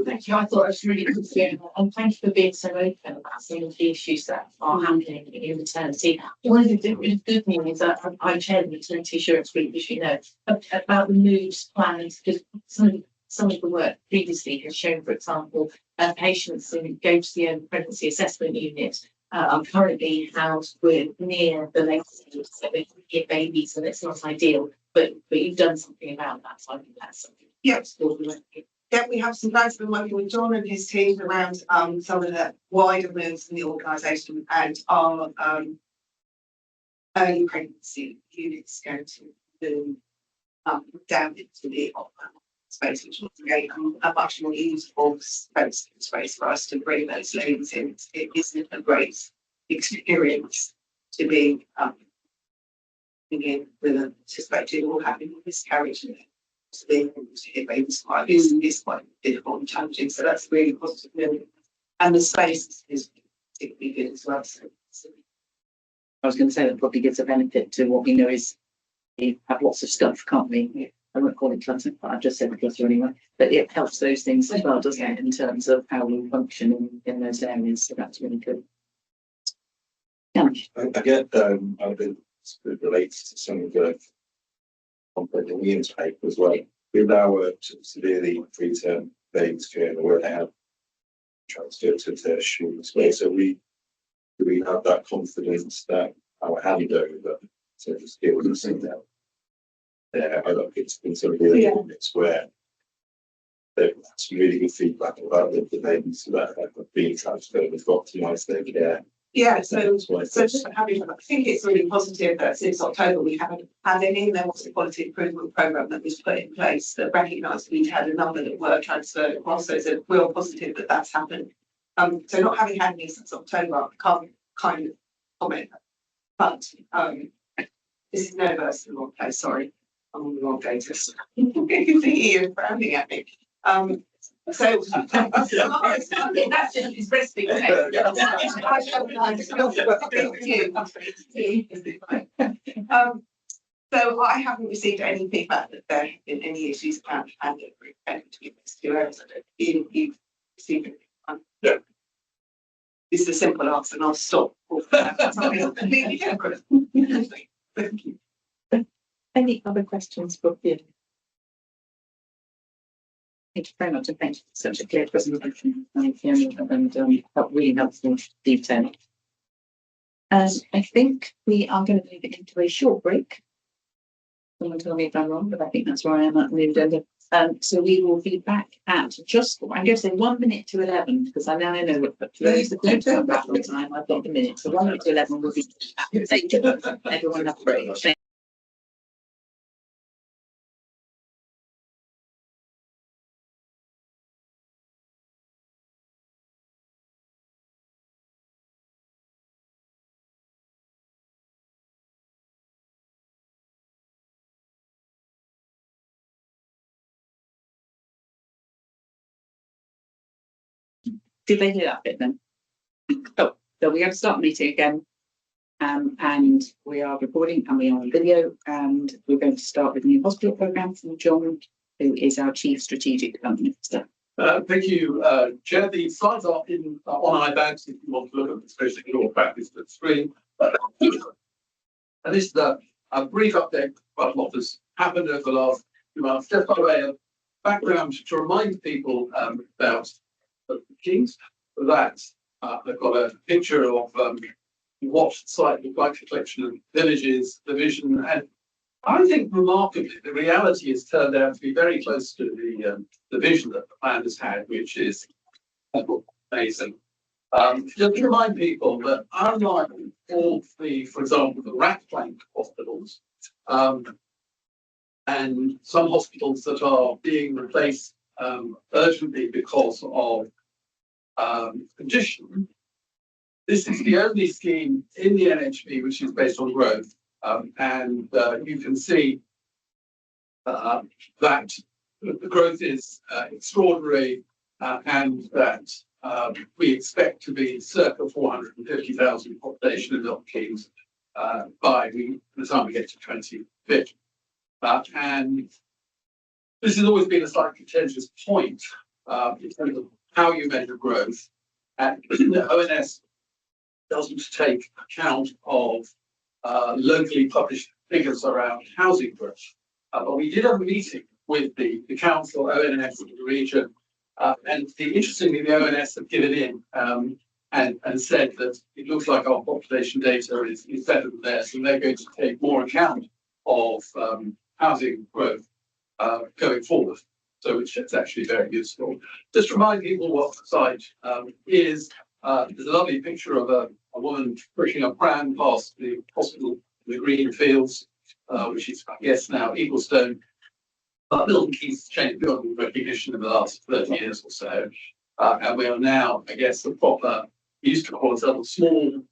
Thank you. I thought it was really good, Fiona, and thank you for being so open about some of the issues that are happening in maternity. One of the really good news is that I chair the maternity insurance group, as you know, about the moves plans, because some of the work previously has shown, for example, patients who go to the pregnancy assessment unit are currently housed near the latest stage, so they can get babies, and it's not ideal. But you've done something about that, so I think that's something. Yes. Yeah, we have some plans. Been working with John and his team around some of the wider moves in the organisation, and our early pregnancy units going to move down into the space, which will create a much more useful space for us to bring those ladies in. It isn't a great experience to be in with a suspected or having a miscarriage. To be able to hit babies is quite difficult and challenging. So that's really positive news. And the space is particularly good as well. So I was going to say that probably gives a benefit to what we know is we have lots of stuff, can't we? I won't call it clutter, but I've just said clutter anyway. But it helps those things as well, doesn't it, in terms of how we function in those areas. So that's really good. Yeah. I get I've been related to some of the content in the Ian's paper as well. With our severely preterm babies care where they have transferred to tertiary space, so we have that confidence that our handover to skills and things out there. I look, it's been some really units where they've had some really good feedback about the babies that have been transferred. We've got to nice their care. yeah, so just having, I think it's really positive that since October we haven't had any. There was a quality improvement programme that was put in place that recognised we'd had a number that were transferred across. So it's a real positive that that's happened. So not having had any since October, I can't kind of comment. But this is no verse in the wrong place. Sorry, I'm on the wrong data. You're frowning at me. So That's just his resting. So I haven't received any feedback that there have been any issues around handover in these 2 areas. I don't think you've received anything. No. This is a simple answer, and I'll stop. Completely different. Thank you. Any other questions for you? Thank you very much, and thank you for such a clear presentation. Thank you, and that really helpful detail. I think we are going to move it into a short break. Someone tell me if I'm wrong, but I think that's where I am at the agenda. So we will be back at just, I'm going to say 1 minute to 11, because I now know what, but for those that don't have that on time, I've got the minute. So 1 minute to 11 will be, thank you. Everyone have a break. Did they hear that bit then? Oh, so we have to start the meeting again. And we are recording and we are on video, and we're going to start with the new hospital programme from John, who is our Chief Strategic Development Officer. Thank you, Chair. The slides are in on iPads if you want to look at the specific law practice at the screen. And this is a brief update about what has happened over the last few months, just by way of background to remind people about the Kings. That they've got a picture of what the site looked like, a collection of villages, the vision, and I think remarkably, the reality has turned out to be very close to the vision that the plan has had, which is amazing. Just to remind people that unlike all the, for example, the rack plank hospitals, and some hospitals that are being replaced urgently because of condition, this is the only scheme in the NHB which is based on growth. And you can see that the growth is extraordinary, and that we expect to be circa 450,000 population in Milton Keynes by the time we get to 2050. And this has always been a slightly contentious point in terms of how you measure growth. And the ONS doesn't take account of locally published figures around housing growth. But we did have a meeting with the council, ONS, and the region, and interestingly, the ONS have given in and said that it looks like our population data is better than theirs, and they're going to take more account of housing growth going forward. So which is actually very useful. Just to remind people what the site is. There's a lovely picture of a woman pushing a pram past the hospital in the green fields, which is, I guess, now Eaglestone. Milton Keynes changed beyond recognition in the last 30 years or so. And we are now, I guess, the proper, we used to call ourselves a small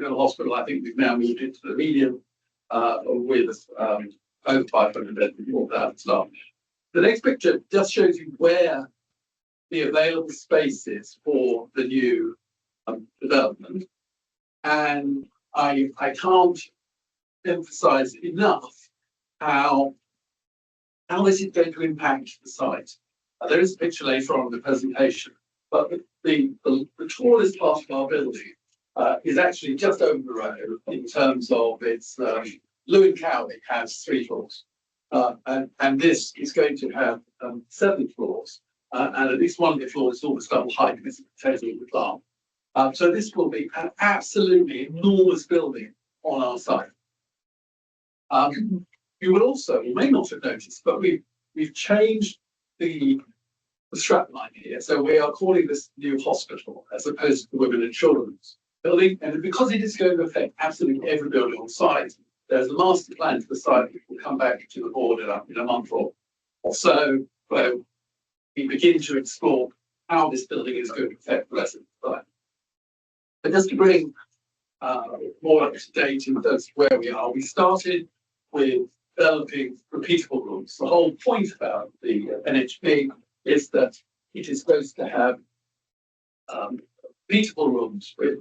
hospital. I think we've now moved into the medium with over 500 beds and 4,000 staff. The next picture just shows you where the available space is for the new development. And I can't emphasize enough how this is going to impact the site. There is a picture later on in the presentation, but the tallest part of our building is actually just over the road in terms of its Lewin Cowley has 3 floors. And this is going to have 7 floors, and at least one of the floors is almost double height because it's totally with plant. So this will be an absolutely enormous building on our site. You will also, you may not have noticed, but we've changed the strap line here. So we are calling this new hospital as opposed to the Women and Children's building, and because it is going to affect absolutely every building on site, there's a master plan for the site which will come back to the board in a month or so, where we begin to explore how this building is going to affect the rest of the site. But just to bring more up to date in terms of where we are, we started with developing repeatable rooms. The whole point about the NHB is that it is supposed to have repeatable rooms with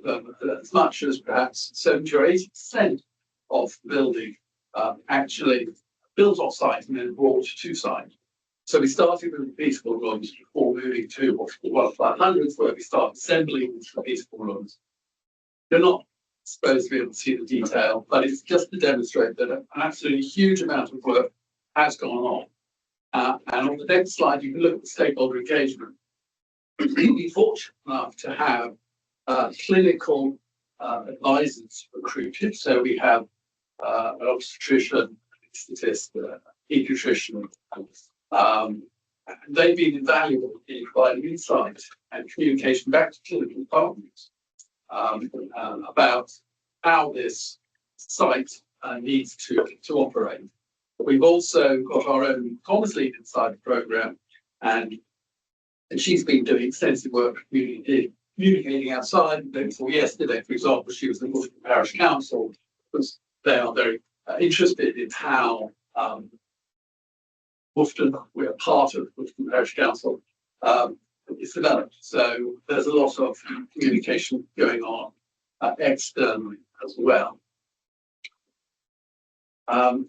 as much as perhaps 70 or 80% of the building actually built off site and then brought to site. So we started with repeatable rooms before moving to what 500s, where we start assembling these repeatable rooms. You're not supposed to be able to see the detail, but it's just to demonstrate that an absolutely huge amount of work has gone on. And on the next slide, you can look at the stakeholder engagement. We're fortunate enough to have clinical advisors recruited. So we have an obstetrician, anaesthetist, pediatrician. They've been invaluable in providing insight and communication back to clinical departments about how this site needs to operate. We've also got our own comms lead inside the programme, and she's been doing extensive work communicating outside. The day before yesterday, for example, she was in the Worcester Parish Council, because they are very interested in how Worcester, we're part of Worcester Parish Council, is developed. So there's a lot of communication going on externally as well. On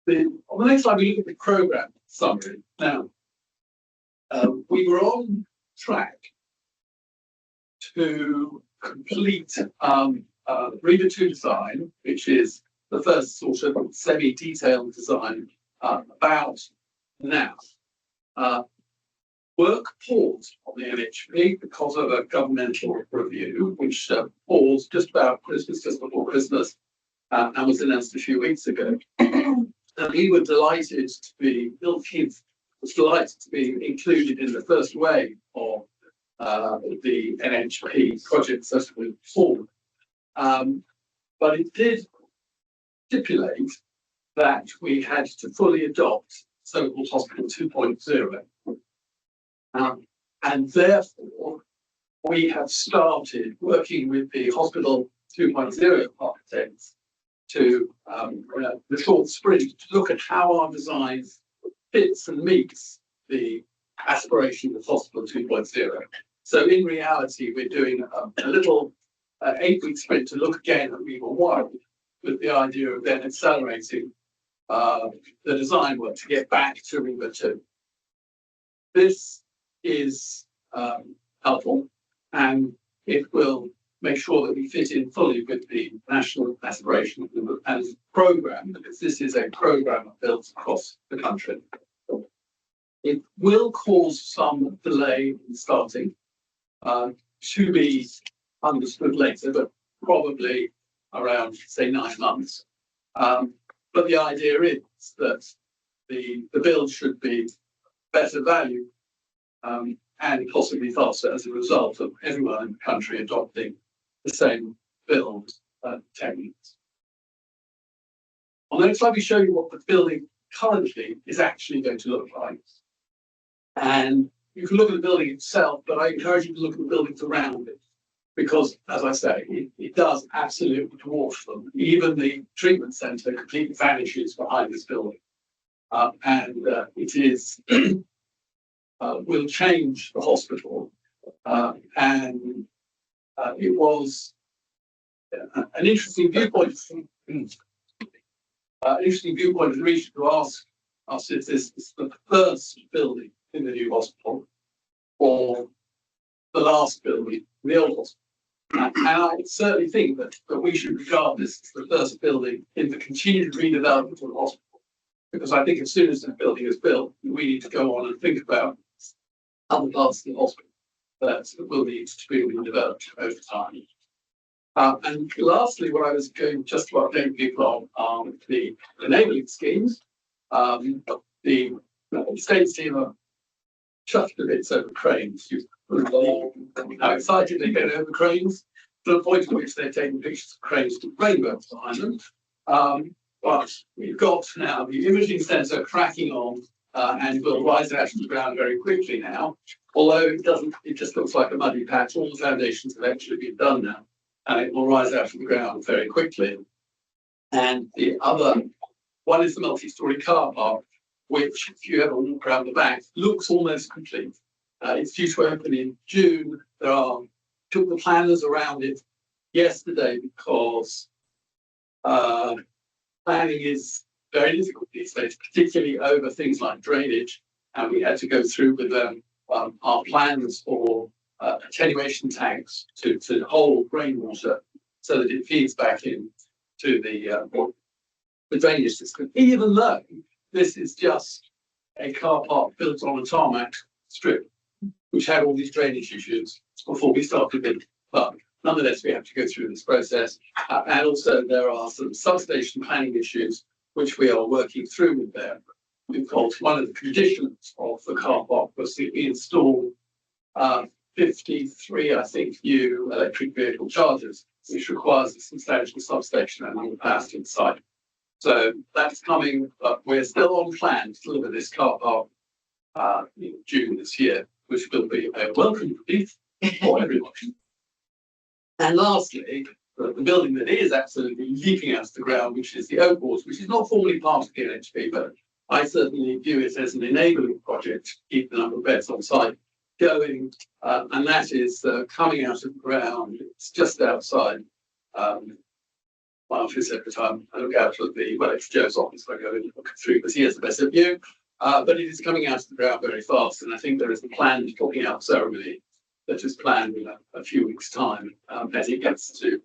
the next slide, we look at the programme summary. Now, we were on track to complete Reader 2 design, which is the first sort of semi-detailed design about now. Work paused on the NHP because of a governmental review, which paused just about Christmas, just before Christmas, and was announced a few weeks ago. And we were delighted to be, Milton was delighted to be included in the first wave of the NHP project that we formed. But it did stipulate that we had to fully adopt so-called Hospital 2.0. And therefore, we have started working with the Hospital 2.0 architects to the short sprint to look at how our design fits and meets the aspiration of Hospital 2.0. So in reality, we're doing a little 8-week sprint to look again at Reba 1 with the idea of then accelerating the design work to get back to Reba 2. This is helpful, and it will make sure that we fit in fully with the national aspiration and programme, because this is a programme built across the country. It will cause some delay in starting, to be understood later, but probably around, say, 9 months. But the idea is that the build should be better value and possibly faster as a result of everyone in the country adopting the same build techniques. On the next slide, we show you what the building currently is actually going to look like. And you can look at the building itself, but I encourage you to look at the buildings around it, because, as I say, it does absolutely dwarf them. Even the treatment centre completely vanishes behind this building. And it is will change the hospital. And it was an interesting viewpoint. An interesting viewpoint of the region to ask us if this is the first building in the new hospital or the last building in the old hospital. And I certainly think that we should regard this as the first building in the continued redevelopment of the hospital, because I think as soon as the building is built, we need to go on and think about other parts of the hospital that will need to be redeveloped over time. And lastly, what I was going just to update people on the enabling schemes. The states team are chuffed a bit over cranes. You wouldn't believe how excited they get over cranes, to the point at which they're taking pictures of cranes with rainbows behind them. But we've got now the imaging sensor cracking on and will rise out of the ground very quickly now. Although it doesn't, it just looks like a muddy patch. All the foundations have actually been done now, and it will rise out of the ground very quickly. And the other one is the multi-storey car park, which, if you ever walk around the back, looks almost complete. It's due to open in June. Took the planners around it yesterday because planning is very difficult these days, particularly over things like drainage. And we had to go through with them our plans for attenuation tanks to hold rainwater so that it feeds back in to the drainage system, even though this is just a car park built on a tarmac strip, which had all these drainage issues before we started building. But nonetheless, we have to go through this process. And also there are some substation planning issues which we are working through with them. Because one of the conditions of the car park was that we install 53, I think, new electric vehicle chargers, which requires a substantial substation and all capacity inside. So that's coming, but we're still on plan to deliver this car park in June this year, which will be a welcome relief for everyone. And lastly, the building that is absolutely leaping out of the ground, which is the Oak Wars, which is not formally part of the NHP, but I certainly view it as an enabling project to keep the number of beds on site going, and that is coming out of the ground. It's just outside my office every time I look out at the, well, it's Joe's office, I go in and look through because he has the better view, but it is coming out of the ground very fast, and I think there is a planned talking out ceremony that is planned in a few weeks' time as it gets to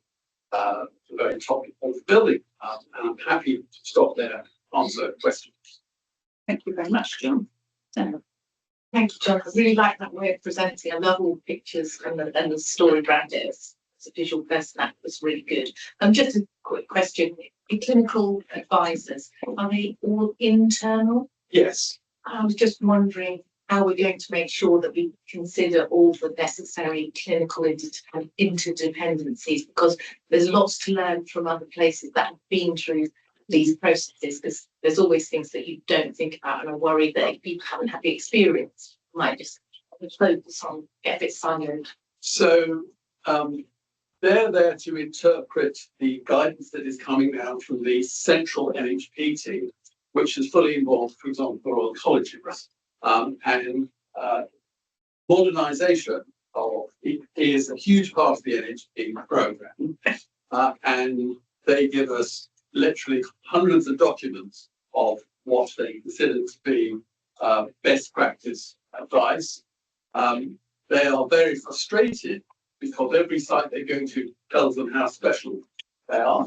the very top of the building, and I'm happy to stop there and answer questions. Thank you very much, John. Sarah. Thank you, John. I really like that way of presenting. I love all the pictures and the story around it. As a visual person, that was really good. Just a quick question. The clinical advisors, are they all internal? Yes. I was just wondering how we're going to make sure that we consider all the necessary clinical interdependencies, because there's lots to learn from other places that have been through these processes, because there's always things that you don't think about, and I worry that if people haven't had the experience, you might just focus on get a bit siloed. So they're there to interpret the guidance that is coming down from the central NHP team, which is fully involved, for example, the Royal Colleges, and modernisation of it is a huge part of the NHP programme, and they give us literally hundreds of documents of what they consider to be best practice advice. They are very frustrated because every site they go to tells them how special they are,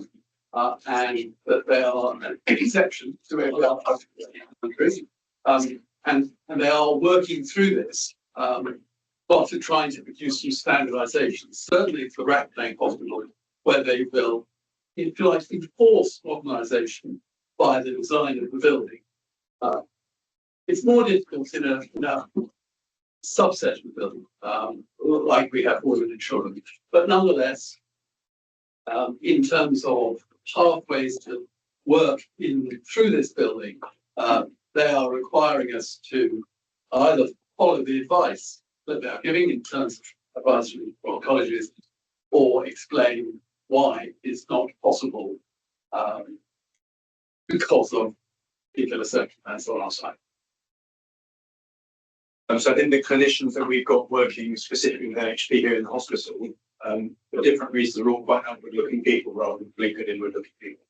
and that they are an exception to every other country. And they are working through this, but are trying to produce some standardisation, certainly for Rathbone Hospital, where they will, if you like, enforce modernisation by the design of the building. It's more difficult in a subset of the building, like we have women insurance, but nonetheless, in terms of pathways to work through this building, they are requiring us to either follow the advice that they are giving in terms of advisory for colleges, or explain why it's not possible because of particular circumstances on our side. So I think the clinicians that we've got working specifically with NHP here in the hospital, for different reasons, are all quite outward-looking people rather than bleak and inward-looking people.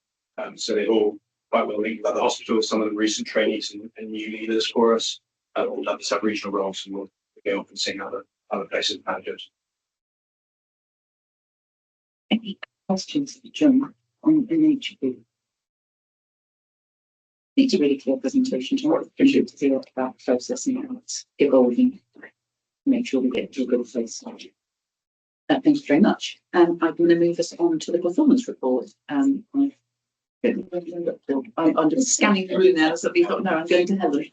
So they're all quite well linked by the hospital. Some of them recent trainees and new leaders for us, all done the sub-regional roles, and we'll go off and seeing other places managers. Any questions for John on NHP? It's a really clear presentation. Thank you to hear about the process and how it's evolving. Make sure we get to a good place. Thank you very much. I'm going to move us on to the performance report. I'm just scanning through now, so we thought, no, I'm going to Helen.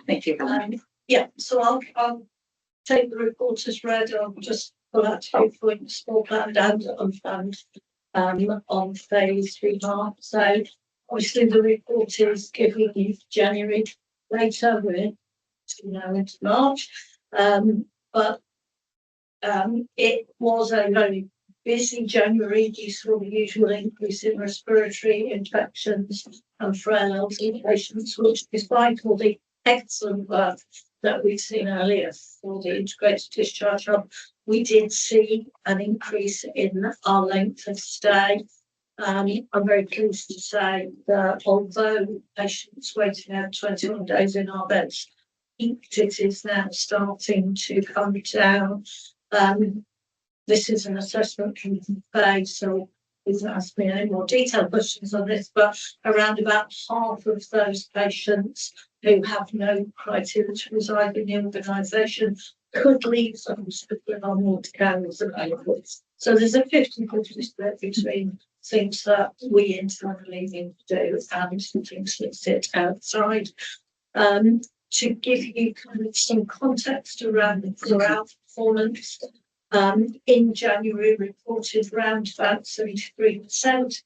Thank you, Helen. Yeah, so I'll take the report as read. I'll just pull out 2 points, small planned and unplanned, on phase 3 mark. So obviously the report is giving you January later, we're now into March, but it was a very busy January. You saw the usual increase in respiratory infections and frail elderly patients, which despite all the excellent work that we've seen earlier for the integrated discharge hub, we did see an increase in our length of stay. I'm very pleased to say that although patients waiting out 21 days in our beds, it is now starting to come down. This is an assessment phase, so please don't ask me any more detailed questions on this, but around about half of those patients who have no criteria to reside in the organisation could leave the hospital on more carers available. So there's a 50-50 split between things that we internally need to do and some things that sit outside. To give you kind of some context around our performance, in January reported around about 73%.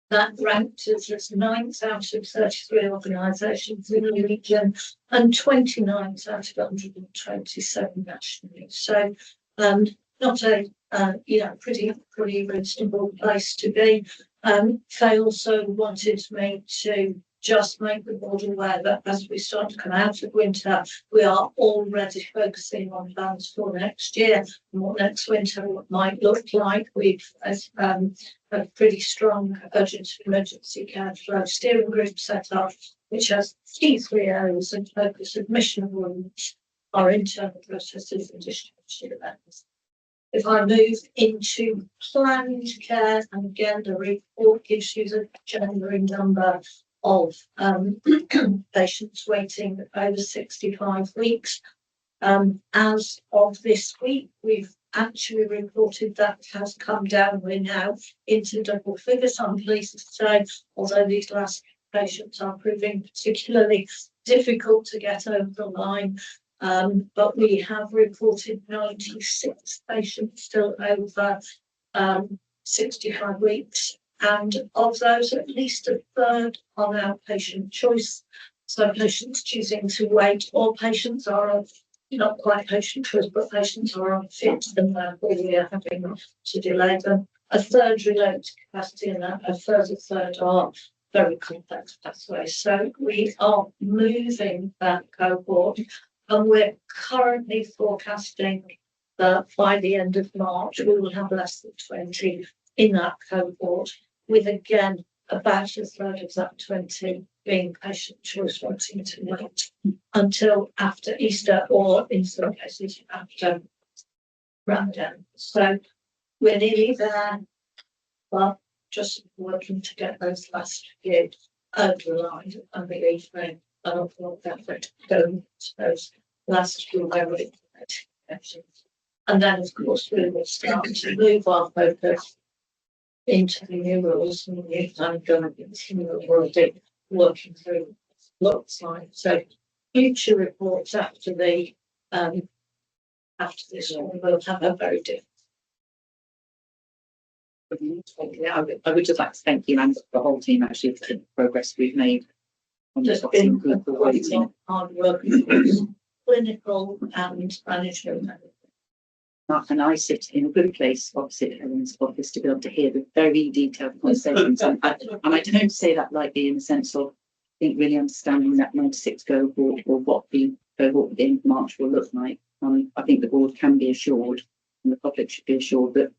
That ranked us as 9th out of 33 organisations in the region and 29th out of 127 nationally. So, not a pretty reasonable place to be. They also wanted me to just make the board aware that as we start to come out of winter, we are already focusing on plans for next year and what next winter might look like. We've a pretty strong urgent emergency care flow steering group set up, which has key 3 areas and focus: admission of wounds, our internal processes, and distribution events. If I move into planned care, and again the report gives you the January number of patients waiting over 65 weeks. As of this week, we've actually reported that has come down. We're now into double figures. I'm pleased to say, although these last patients are proving particularly difficult to get over the line, but we have reported 96 patients still over 65 weeks. And of those, at least a third are now patient choice. So patients choosing to wait, or patients are not quite patient choice, but patients are unfit and therefore we are having to delay them. A third relate to capacity, and a further third are very complex pathways. So we are moving that cohort, and we're currently forecasting that by the end of March we will have less than 20 in that cohort, with again about a third of that 20 being patient choice, wanting to wait until after Easter, or in some cases after Ramadan. So we're nearly there, but just working to get those last few over the line, and believe me, an awful lot of effort going to those last few very patients. And then of course we will start to move our focus into the new rules and the new plan government already working through looks like. So future reports after this one will have a very different. I would just like to thank you and the whole team actually for the progress we've made on this. Just been hard work, clinical and management. And I sit in a good place opposite Helen's office to be able to hear the very detailed conversations. And I don't say that lightly, in the sense of, I think, really understanding that 96 cohort, or what the cohort at the end of March will look like. I think the board can be assured, and the public should be assured, that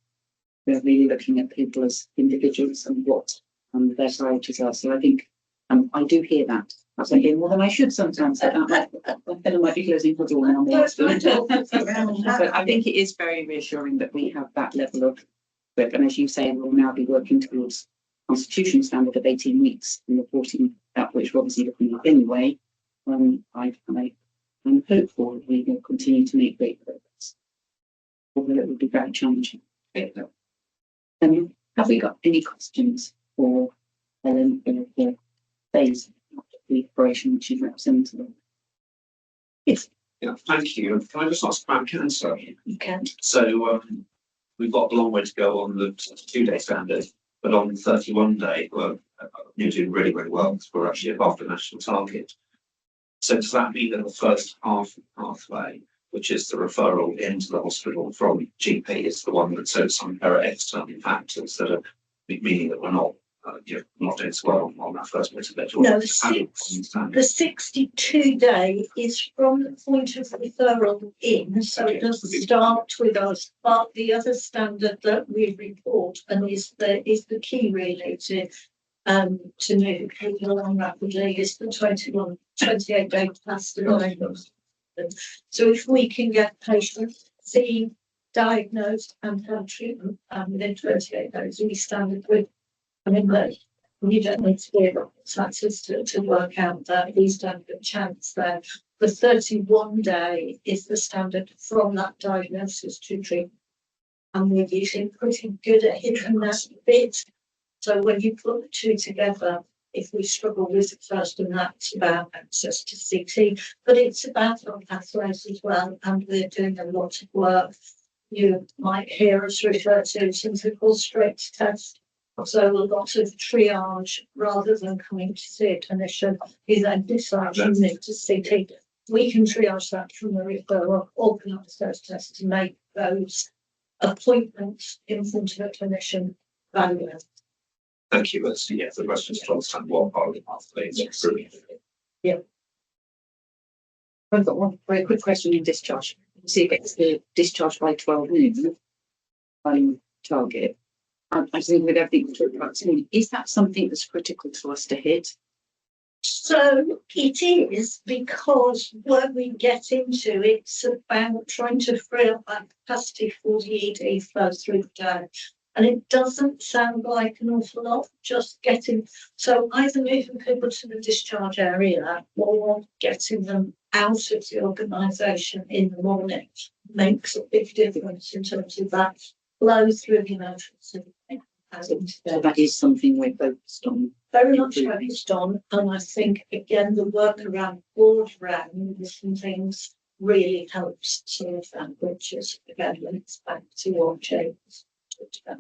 we're really looking at people as individuals and what their priorities are. So I think I do hear that. I hear more than I should sometimes. That might be closing the door now. But I think it is very reassuring that we have that level of work. And as you say, we'll now be working towards constitution standard of 18 weeks and reporting that, which we're obviously looking at anyway. I'm hopeful that we will continue to make great progress, although it will be very challenging. Have we got any questions for Helen or the phase of the operation which is represented? Yes. Yeah, thank you. Can I just ask about cancer? You can. So we've got a long way to go on the 2-day standard, but on the 31 day, you're doing really, really well, because we're actually above the national target. So does that mean that the first pathway, which is the referral into the hospital from GP, is the one that shows some external factors that are meaning that we're not doing so well on that first bit of it? No, the 62-day is from the point of referral in, so it doesn't start with us. But the other standard that we report, and is the key really to move people along rapidly, is the 28-day past diagnosis. So if we can get patients seen, diagnosed, and have treatment within 28 days, we stand with. I mean, you don't need to be rocket scientists to work out that we stand a chance there. The 31 day is the standard from that diagnosis to treatment. And we're usually pretty good at hitting that bit. So when you put the two together, if we struggle with the first one, that's about access to CT, but it's about our pathways as well, and we're doing a lot of work. You might hear us refer to something called straight test. So a lot of triage rather than coming to see a clinician, you then decide you need to CT. We can triage that from the referral, organise those tests to make those appointments in front of a clinician valuable. Thank you. That's, yeah, the question is to understand what part of the pathway is improving. I've got one very quick question in discharge. See, it gets the discharge by 12 noon target. I think with everything we talked about this morning, is that something that's critical to us to hit? So it is, because when we get into it, it's about trying to free up that capacity for the ED flow through the day. And it doesn't sound like an awful lot, just getting, so either moving people to the discharge area or getting them out of the organisation in the morning makes a big difference in terms of that flow through the emergency. So that is something we're focused on. Very much focused on, and I think again the work around board rounds and things really helps solve that, which is again links back to what James talked about.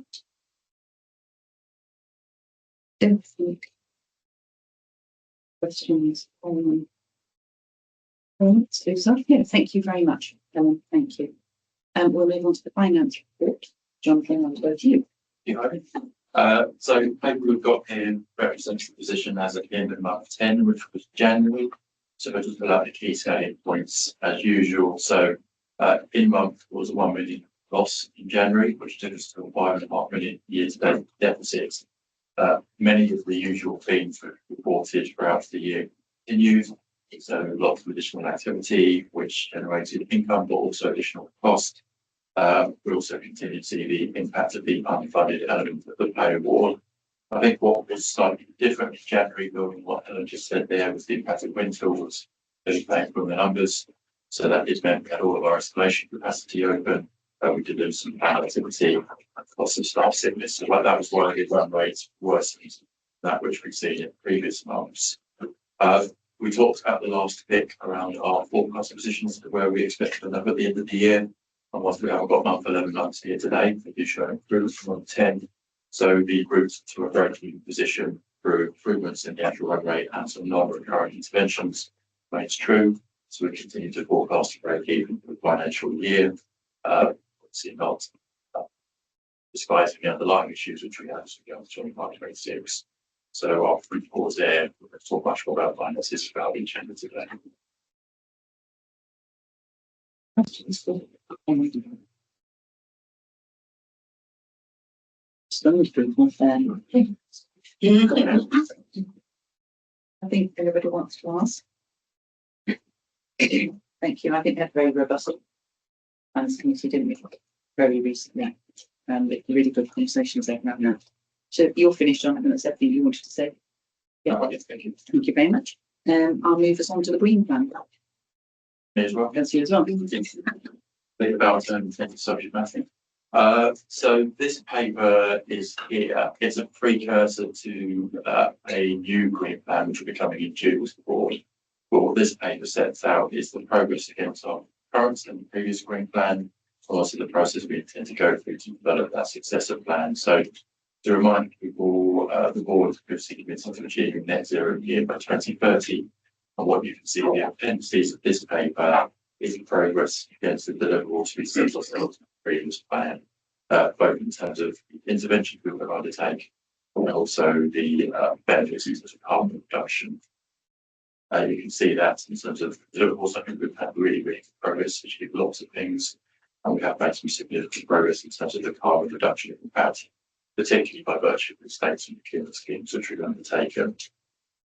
Questions on Susan? Yeah, thank you very much, Helen. Thank you. We'll move on to the finance report. Jonathan, I'll go to you. So the paper we've got here represents the position as at the end of month 10, which was January. So we'll just pull out the key selling points as usual. So in month was a 1 million loss in January, which took us to a 5.5 million year-to-date deficit. Many of the usual themes were reported throughout the year continued. So lots of additional activity, which generated income, but also additional cost. We also continue to see the impact of the unfunded element of the pay award. I think what was slightly different in January, building what Helen just said there, was the impact of winter was really paying from the numbers. So that is meant we had all of our escalation capacity open. We did lose some plan activity, lots of staff sickness. So that was why the run rates worsened that which we've seen in previous months. We talked about the last pick around our forecast positions to where we expect to end up at the end of the year. And once we haven't got month 11 months here today, we do show improvements from month 10. So the route to a very good position through improvements in the actual run rate and some non-recurring interventions remains true. So we continue to forecast a break even for the financial year. Obviously not disguising the underlying issues which we have as we go into 25-26. So I'll pause there. We'll talk much more about finances about each end of today. Questions? I think everybody wants to ask. Thank you. I think that's very robust. Finance committee didn't we very recently, with really good conversations they've had now. So you're finished, Jonathan. That's everything you wanted to say. Yeah, Thank you. thank you very much. I'll move us on to the green plan. Me as well. That's you as well. Think about subject matter. So this paper is here. It's a precursor to a new green plan which will be coming in June with the board. But what this paper sets out is the progress against our current and previous green plan, also the process we intend to go through to develop that successor plan. So to remind people, the board has previously committed to achieving net zero year by 2030. And what you can see in the appendices of this paper is the progress against the deliverables we set ourselves in the previous plan, both in terms of the interventions we will undertake and also the benefits in terms of carbon reduction. You can see that in terms of deliverables. I think we've had really good progress, achieved lots of things, and we have made some significant progress in terms of the carbon reduction impact, particularly by virtue of the states and procurement schemes which we've undertaken.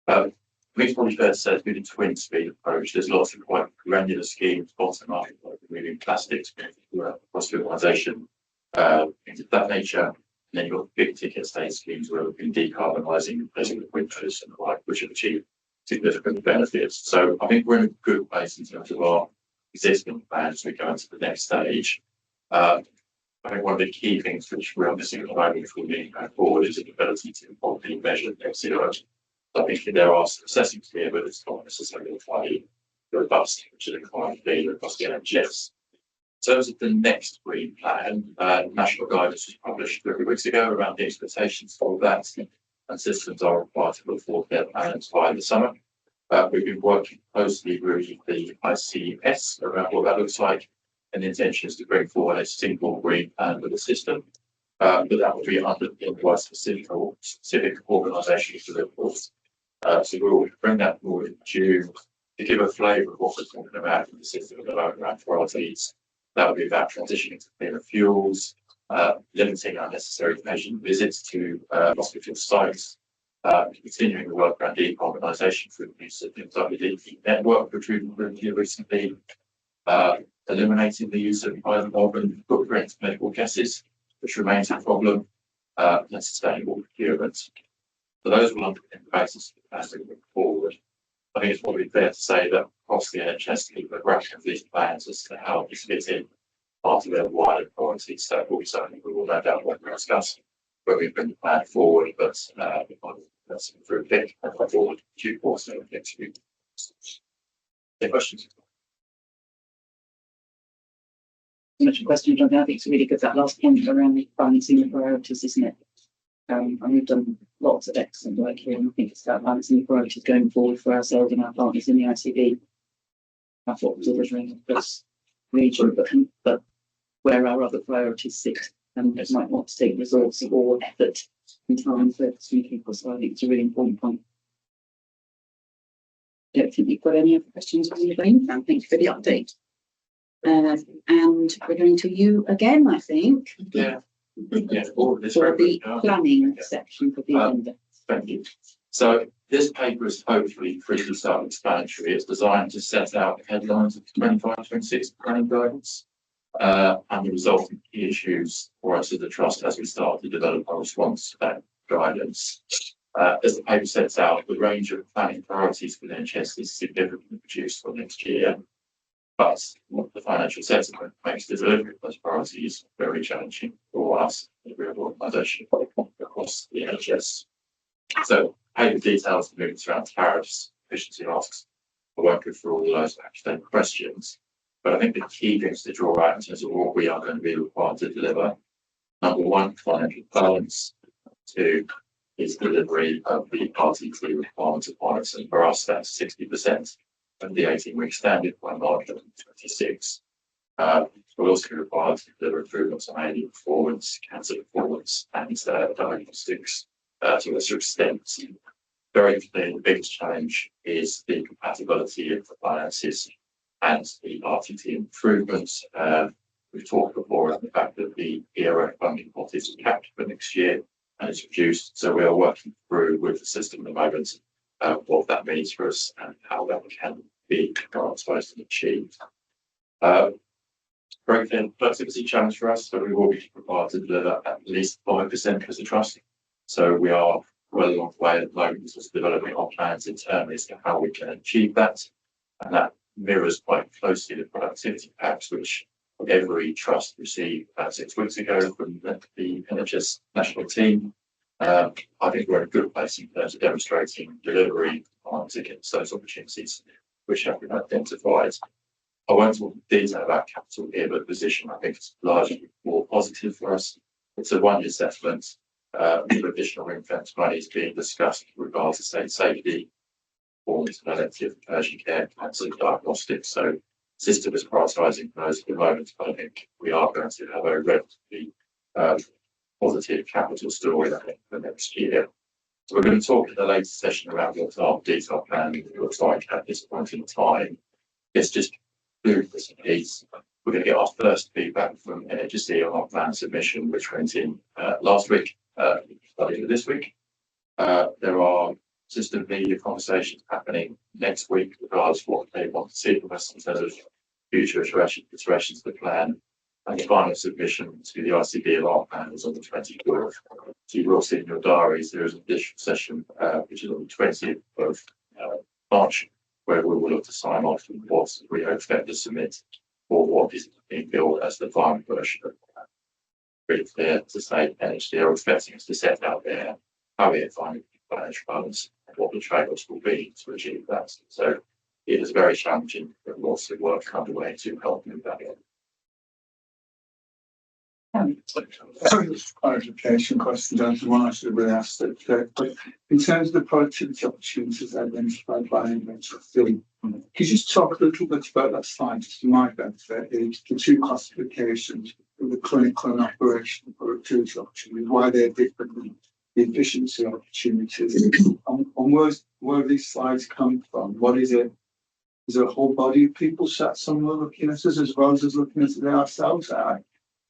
I think it's probably fair to say it's been a twin speed approach. There's lots of quite granular schemes, bottom up, like moving plastics across the organisation, things of that nature. And then you've got big ticket state schemes where we've been decarbonising, replacing the winters and the like, which have achieved significant benefits. So I think we're in a good place in terms of our existing plans as we go into the next stage. I think one of the key things which we are missing at the moment if we need going forward is the ability to properly measure net zero. I think there are some assessments here, but it's not necessarily entirely robust, which is required to be across the NHS. In terms of the next green plan, national guidance was published 3 weeks ago around the expectations for that, and systems are required to put forward their plans by the summer. We've been working closely with the ICS around what that looks like, and the intention is to bring forward a single green plan with the system, but that will be underpinned by specific organisational deliverables. So we'll bring that forward in June to give a flavour of what we're talking about in the system at the moment around priorities. That will be about transitioning to cleaner fuels, limiting unnecessary patient visits to hospital sites, continuing the work around decarbonisation through the use of things like the DP network, which we've reviewed recently, eliminating the use of hydrocarbon footprint medical gases, which remains a problem, and sustainable procurement. So those will underpin the basis as we move forward. I think it's probably fair to say that across the NHS, people are grappling with these plans as to how this fits in part of their wider priorities. So we'll certainly we will no doubt want to discuss when we bring the plan forward, but that's through a bit and go forward due course over the next few weeks. Any questions? Much a question, John. I think it's really good that last point around the balancing the priorities, isn't it? And we've done lots of excellent work here, and I think it's about balancing the priorities going forward for ourselves and our partners in the ICB. That's what we're delivering across the region, but where our other priorities sit, and it might want to take resource or effort and time for some people. So I think it's a really important point. I don't think you've got any other questions on your brain, and thank you for the update. And we're going to you again, I think. Yeah. Yeah, for the planning section for the agenda. Thank you. So this paper is hopefully pretty self-explanatory. It's designed to set out the headlines of 25-26 planning guidance and the resulting key issues for us as a trust as we start to develop our response to that guidance. As the paper sets out, the range of planning priorities for the NHS is significantly reduced for next year. But what the financial settlement makes the delivery of those priorities very challenging for us, the real organisation across the NHS. So, paper details moving around tariffs, efficiency asks. I won't go through all those academic questions, but I think the key things to draw out in terms of what we are going to be required to deliver. Number one, financial balance. Two is delivery of the RTT requirements of pilots, and for us that's 60%. And the 18-week standard by March 2026. We'll also be required to deliver improvements on AD performance, cancer performance, and diagnostics to a lesser extent. Very clearly, the biggest challenge is the compatibility of the finances and the RTT improvements. We've talked before about the fact that the ERA funding pot is capped for next year and it's reduced. So we are working through with the system at the moment what that means for us and how that can be prioritized and achieved. Very thin productivity challenge for us, so we will be required to deliver at least 5% as a trust. So we are well along the way at the moment, just developing our plans internally as to how we can achieve that. And that mirrors quite closely the productivity packs, which every trust received about 6 weeks ago from the NHS national team. I think we're in a good place in terms of demonstrating delivery against those opportunities which have been identified. I won't talk in detail about capital here, but position I think is largely more positive for us. It's a one-year settlement with additional ring-fence monies being discussed with regards to state safety, performance and elective urgent care, cancer diagnostics. So system is prioritising those at the moment, but I think we are going to have a relatively positive capital story I think for next year. So we're going to talk in the latest session about what our detailed plan looks like at this point in time. It's just doing this piece. We're going to get our first feedback from NHSE on our plan submission, which went in last week, starting this week. There are system media conversations happening next week with regards to what they want to see from us in terms of future iterations of the plan. And the final submission to the ICB of our plan is on the 24th. So you will see in your diaries there is an additional session, which is on the 20th of March, where we will look to sign off on what we expect to submit for what is being billed as the final version of the plan. pretty clear to say NHD are expecting us to set out there how we find financial balance and what the trade-offs will be to achieve that. So it is very challenging, but lots of work underway to help move that in. Sorry, clarification question, Jonathan, one I should have really asked it, but in terms of the productivity opportunities identified by Inventor Film, could you just talk a little bit about that slide, just for my benefit, the two classifications of the clinical and operational productivity opportunities, why they're different than the efficiency opportunities, and where these slides come from? What is it? Is there a whole body of people sat somewhere looking at us as well as looking at it ourselves?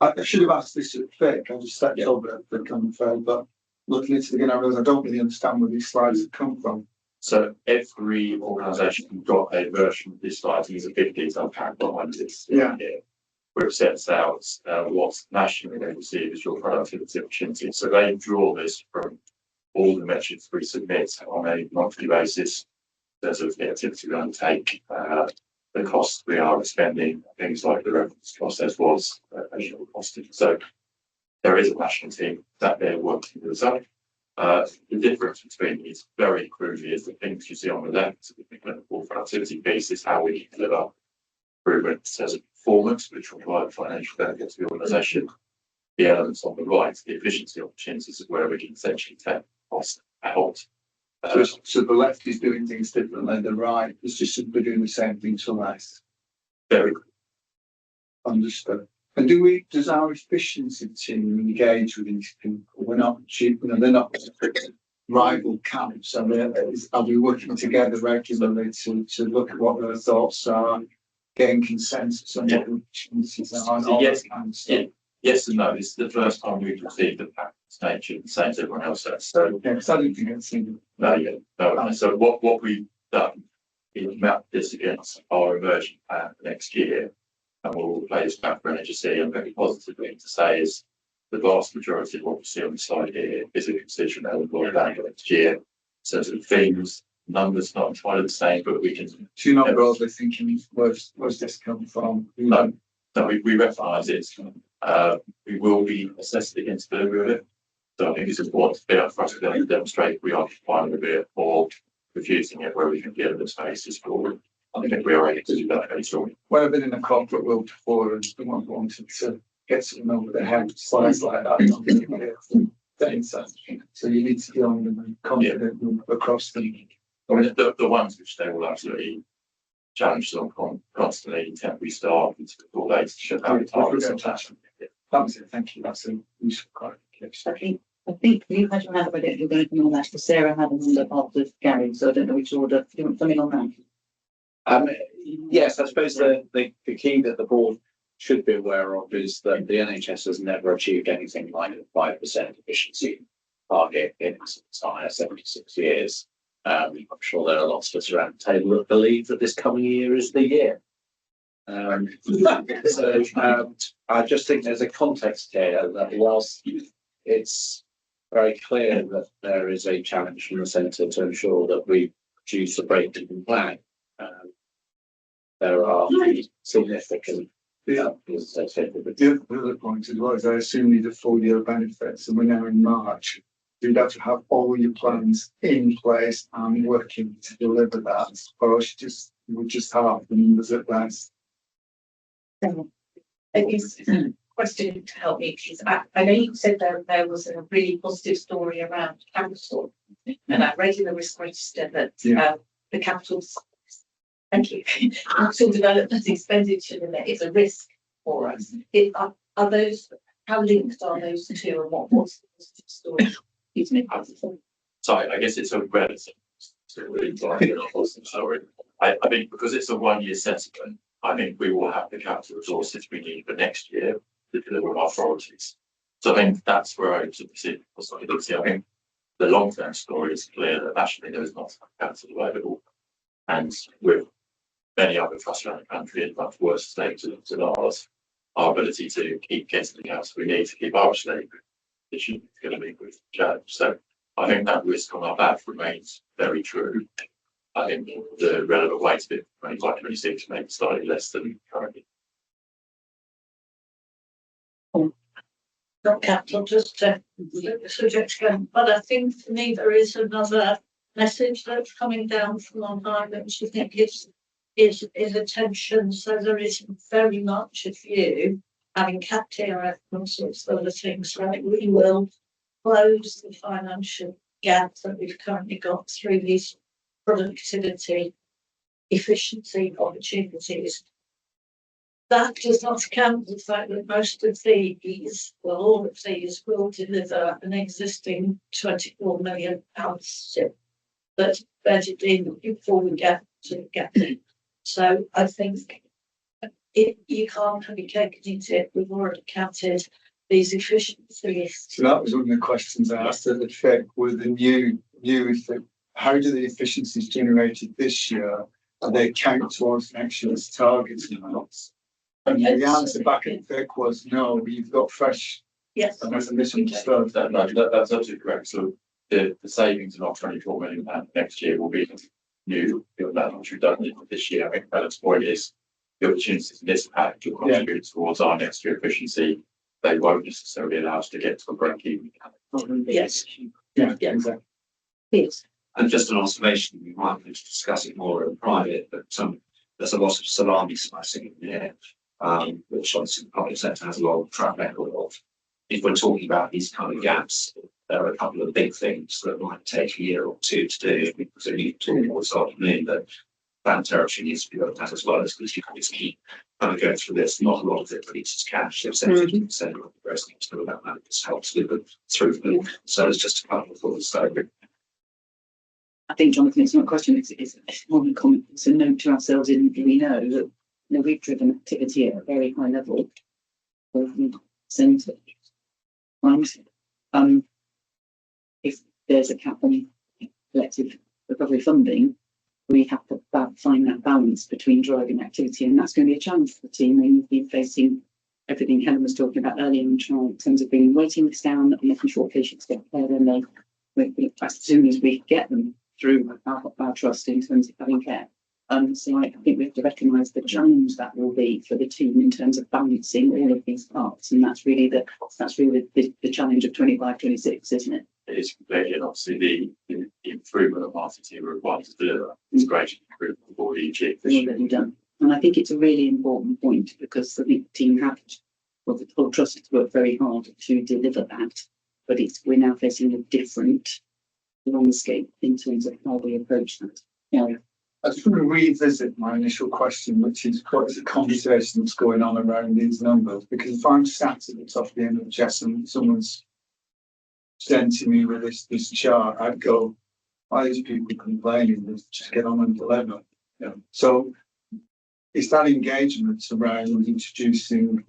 I should have asked this at FIC. I just stepped over it for unfair, but looking at it again, I realise I don't really understand where these slides have come from. So every organisation got a version of this slide. These are big detailed pack behind this here, where it sets out what's nationally they receive as your productivity opportunity. So they draw this from all the metrics we submit on a monthly basis. There's the activity we undertake, the costs we are spending, things like the reference cost as was additional costing. So there is a national team that they're working with us up. The difference between these very crudely is the things you see on the left, the clinical productivity piece is how we deliver improvements as a performance, which will provide financial benefits to the organisation. The elements on the right, the efficiency opportunities is where we can essentially take cost out. So the left is doing things differently, the right is just simply doing the same thing to less. Very good. Understood. And does our efficiency team engage with these people? We're not cheap, they're not rival camps. Are we working together regularly to look at what their thoughts are, gain consensus on what the opportunities are? And all Yes, that kind of stuff? yes and no. This is the first time we've received the package nature, the same as everyone else has. So Yes, I don't think I've seen it. no. So what we've done is map this against our emerging plan for next year, and we'll play this back for NHSC. And very positive thing to say is the vast majority of what we see on the slide here is a constituent element of that for next year. So the themes, numbers not entirely the same, but we can. So you're not broadly thinking, where's this come from? No, we recognise it. We will be assessed against delivery of it. So I think it's important to be able for us to be able to demonstrate we are complying with it or refusing it where we can get the spaces forward. I think we are able to do that very strongly. Well, I've been in a corporate world before and someone wanted to get something over their head, slides like that. So you need to be on them and confident across them. I mean, the ones which they will absolutely challenge them on constantly, temporary staff, and all those should have targets and attachment. That was it. Thank you. That's a useful clarification. I think you had your hand up, I don't know if you're going to come on that, because Sarah had a hand up after Gary, so I don't know which order. Do you want something on that? Yes, I suppose the key that the board should be aware of is that the NHS has never achieved anything like a 5% efficiency target in its entire 76 years. I'm sure there are lots of us around the table that believe that this coming year is the year. I just think there's a context here that whilst it's very clear that there is a challenge from the centre to ensure that we produce a break-even plan, there are significant. The other point as well is I assume these are full-year benefits, and we're now in March. You'd have to have all your plans in place and working to deliver that, or else you would just have the numbers at best. I guess question to help me, please. I know you said there was a really positive story around capital, and I read in the risk register that the capital's capital development expenditure limit is a risk for us. Are those, how linked are those two, and what's the positive story? Excuse me. So I guess it's a relative story. I think because it's a 1-year settlement, I think we will have the capital resources we need for next year to deliver our priorities. So I think that's where I see possibility. I think the long-term story is clear that actually there is not capital available, and with many other trusts around the country in much worse state than ours, our ability to keep getting the house we need to keep our state is going to be a challenge. So I think that risk on our back remains very true. I think the relevant weight of it, 25, 26, maybe slightly less than currently. not capital, just subject again. But I think for me, there is another message that's coming down from online, which I think is attention. So there is very much a view, having capped here at all sorts of other things, right? We will close the financial gap that we've currently got through these productivity, efficiency opportunities. That does not account for the fact that most of these, well, all of these will deliver an existing £24 million SIP that's budgeted in before we get to the gap. So I think you can't have your cake and eat it. We've already counted these efficiencies. So that was one of the questions I asked at the FIC with the new FIC. How do the efficiencies generated this year, are they count towards next year's targets and not? And the answer back at the FIC was no, you've got fresh. Yes. And that's misunderstood. No, that's absolutely correct. So the savings of not £24 million next year will be new. That which we've done this year. I think Bella's point is the opportunities in this pack will contribute towards our next year efficiency. They won't necessarily allow us to get to a break even. Yes. Yeah, exactly. Yes. And just an observation, we might need to discuss it more in private, but there's a lot of salami slicing in there, which obviously the public sector has a long track record of. If we're talking about these kind of gaps, there are a couple of big things that might take a year or two to do. Because we talked about this afternoon that that territory needs to be looked at as well, as because you can just keep kind of going through this. Not a lot of it releases cash. So 70% of the rest needs to know about that. This helps with the throughput. So it's just a couple of thoughts. So I think, Jonathan, it's not a question, it's more of a comment. It's a note to ourselves in we know that we've driven activity at a very high level of centre. If there's a cap on collective recovery funding, we have to find that balance between driving activity, and that's going to be a challenge for the team when you've been facing everything Helen was talking about earlier in terms of bringing waiting lists down and making sure patients get care and as soon as we get them through our trust in terms of having care. So I think we have to recognise the challenge that will be for the team in terms of balancing all of these parts, and that's really the challenge of 25-26, isn't it? It is completely, and obviously the improvement of RCT we're required to deliver is great improvement for EG. Already done, and I think it's a really important point because the team have, well, the whole trust has worked very hard to deliver that, but we're now facing a different landscape in terms of how we approach that. Yeah. I just want to revisit my initial question, which is what is the conversation that's going on around these numbers? Because if I'm sat at the top of the end of the chest and someone's presenting me with this chart, I'd go, why are these people complaining? Let's just get on and deliver. Yeah. So it's that engagement around introducing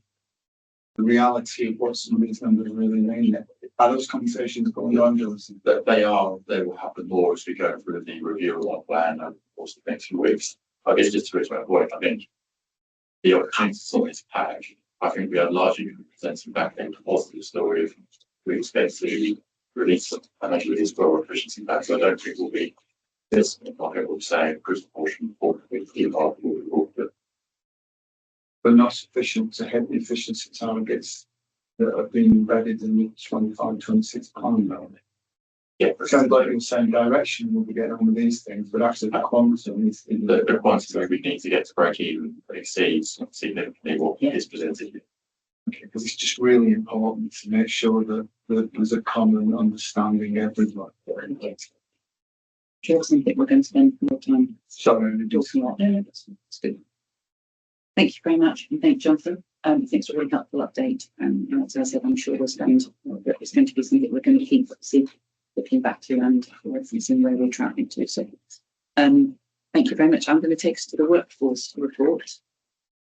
the reality of what some of these numbers really mean. Are those conversations going on? They will happen more as we go through the review of our plan and also the next few weeks. I guess just to reiterate my point, I think the opportunities on this pack, I think we are largely presenting back a positive story of we expect to release and actually this for efficiency back. So I don't think we'll be this, like I would say, a good proportion for but not sufficient to hit the efficiency targets that have been embedded in the 25-26 plan now. Yeah, it sounds like in the same direction we'll be getting on with these things, but actually the quantum is in the quantity where we need to get to break even exceeds significantly what is presented. Okay, because it's just really important to make sure that there's a common understanding everywhere. Do you also think we're going to spend more time talking about that? That's good. Thank you very much, and thank Jonathan. Thanks for a really helpful update. As I said, I'm sure it's going to be something that we're going to keep looking back to and referencing where we're travelling to. So, thank you very much. I'm going to take us to the workforce report.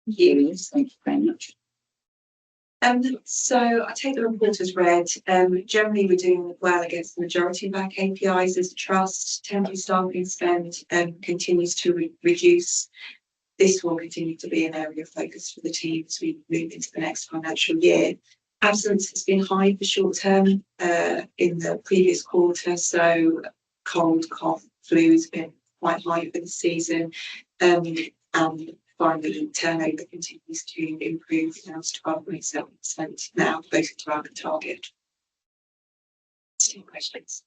Thank you very much. So I take the report as read. Generally, we're doing well against the majority of our KPIs as a trust. Temporary staffing spend continues to reduce. This will continue to be an area of focus for the team as we move into the next financial year. Absence has been high for short term in the previous quarter, so cold, cough, flu has been quite high for the season. And finally, turnover continues to improve now to 12.7% now, closer to our target. Still questions?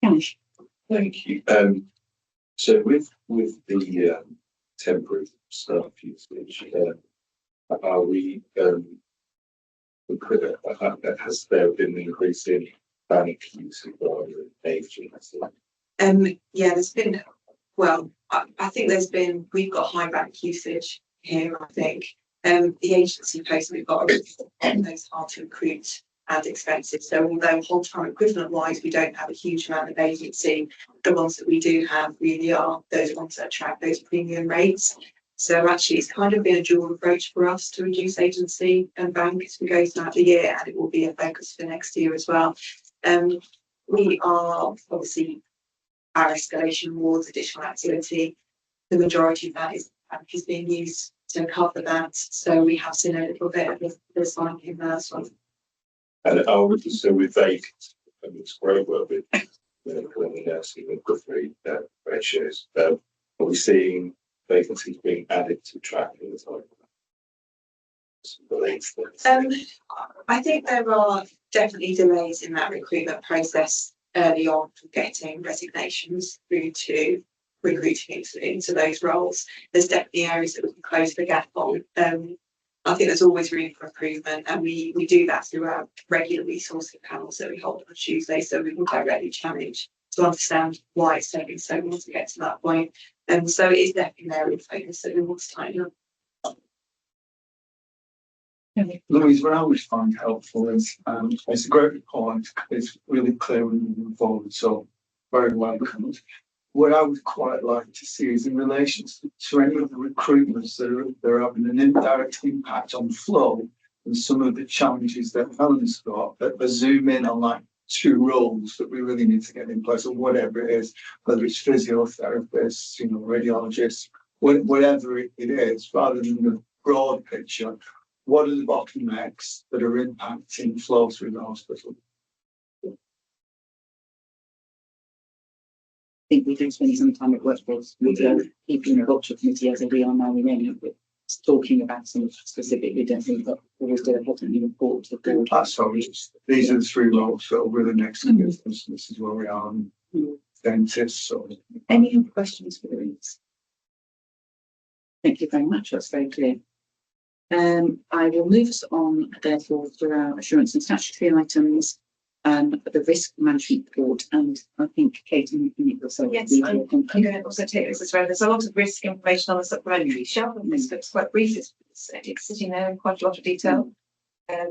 Ganesh? Thank you. So with the temporary staff usage, are we has there been an increase in bank usage rather than agency? Yeah, there's been, well, I think we've got high bank usage here, I think. The agency posts we've got are those hard to recruit and expensive. So although whole time equivalent wise, we don't have a huge amount of agency, the ones that we do have really are those ones that attract those premium rates. So actually it's kind of been a dual approach for us to reduce agency and bank as we go throughout the year, and it will be a focus for next year as well. We are obviously our escalation awards, additional activity. The majority of that is being used to cover that. So we have seen a little bit of the spike in that as well. And are we so with vacancies, and it's very well with medical and nursing and recovery ratios, are we seeing vacancies being added to track in the time? I think there are definitely delays in that recruitment process early on from getting resignations through to recruiting into those roles. There's definitely areas that we can close the gap on. I think there's always room for improvement, and we do that through our regular resourcing panels that we hold on Tuesday, so we can directly challenge to understand why it's taking so long to get to that point. And so it is definitely an area of focus that we want to tighten up. Louise, what I always find helpful is it's a great report. It's really clear and moving forward, so very welcomed. What I would quite like to see is in relation to any of the recruitments that are having an indirect impact on flow and some of the challenges that Helen's got, that zoom in on like 2 roles that we really need to get in place, or whatever it is, whether it's physiotherapists, radiologists, whatever it is, rather than the broad picture. What are the bottlenecks that are impacting flow through the hospital? I think we do spend some time at workforce with people in the culture committee as we are now in any, but talking about some specific, we don't think that always do a bottom report to the board. That's all. These are the 3 roles that we're the next business. This is where we are. Dentists. So. Any other questions for the reads? Thank you very much. That's very clear. I will move us on, therefore, through our assurance and statutory items, the risk management report, and I think Kate, you can yourself. Yes, I'm going to also take this as well. There's a lot of risk information on the supplementary shelf, and this looks quite brief. It's sitting there in quite a lot of detail.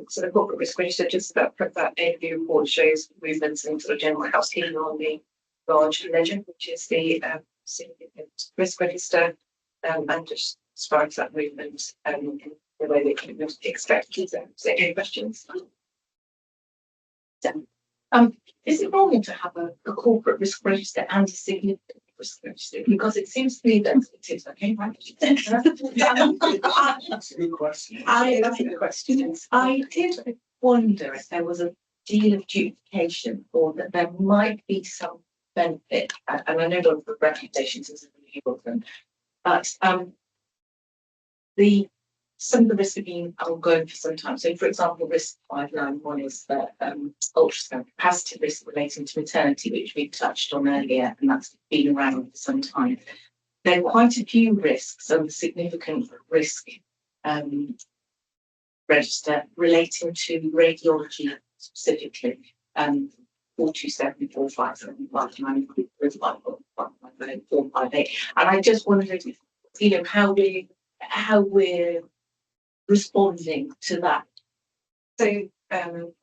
So the corporate risk register, just about that overview report, shows movements in sort of general housekeeping on the large ledger, which is the significant risk register, and just describes that movement in the way that you would expect. So any questions? Is it normal to have a corporate risk register and a significant risk register? Because it seems to me that it is. Okay, right. That's a good question. That's a good question. I did wonder if there was a deal of duplication, or that there might be some benefit, and I know that the recommendations is a of them, but some of the risks have been ongoing for some time. So, for example, risk 591 is the ultrasound capacity risk relating to maternity, which we touched on earlier, and that's been around for some time. There are quite a few risks and significant risk register relating to radiology specifically. 427, 457, 458. And I just wondered, how we're responding to that. So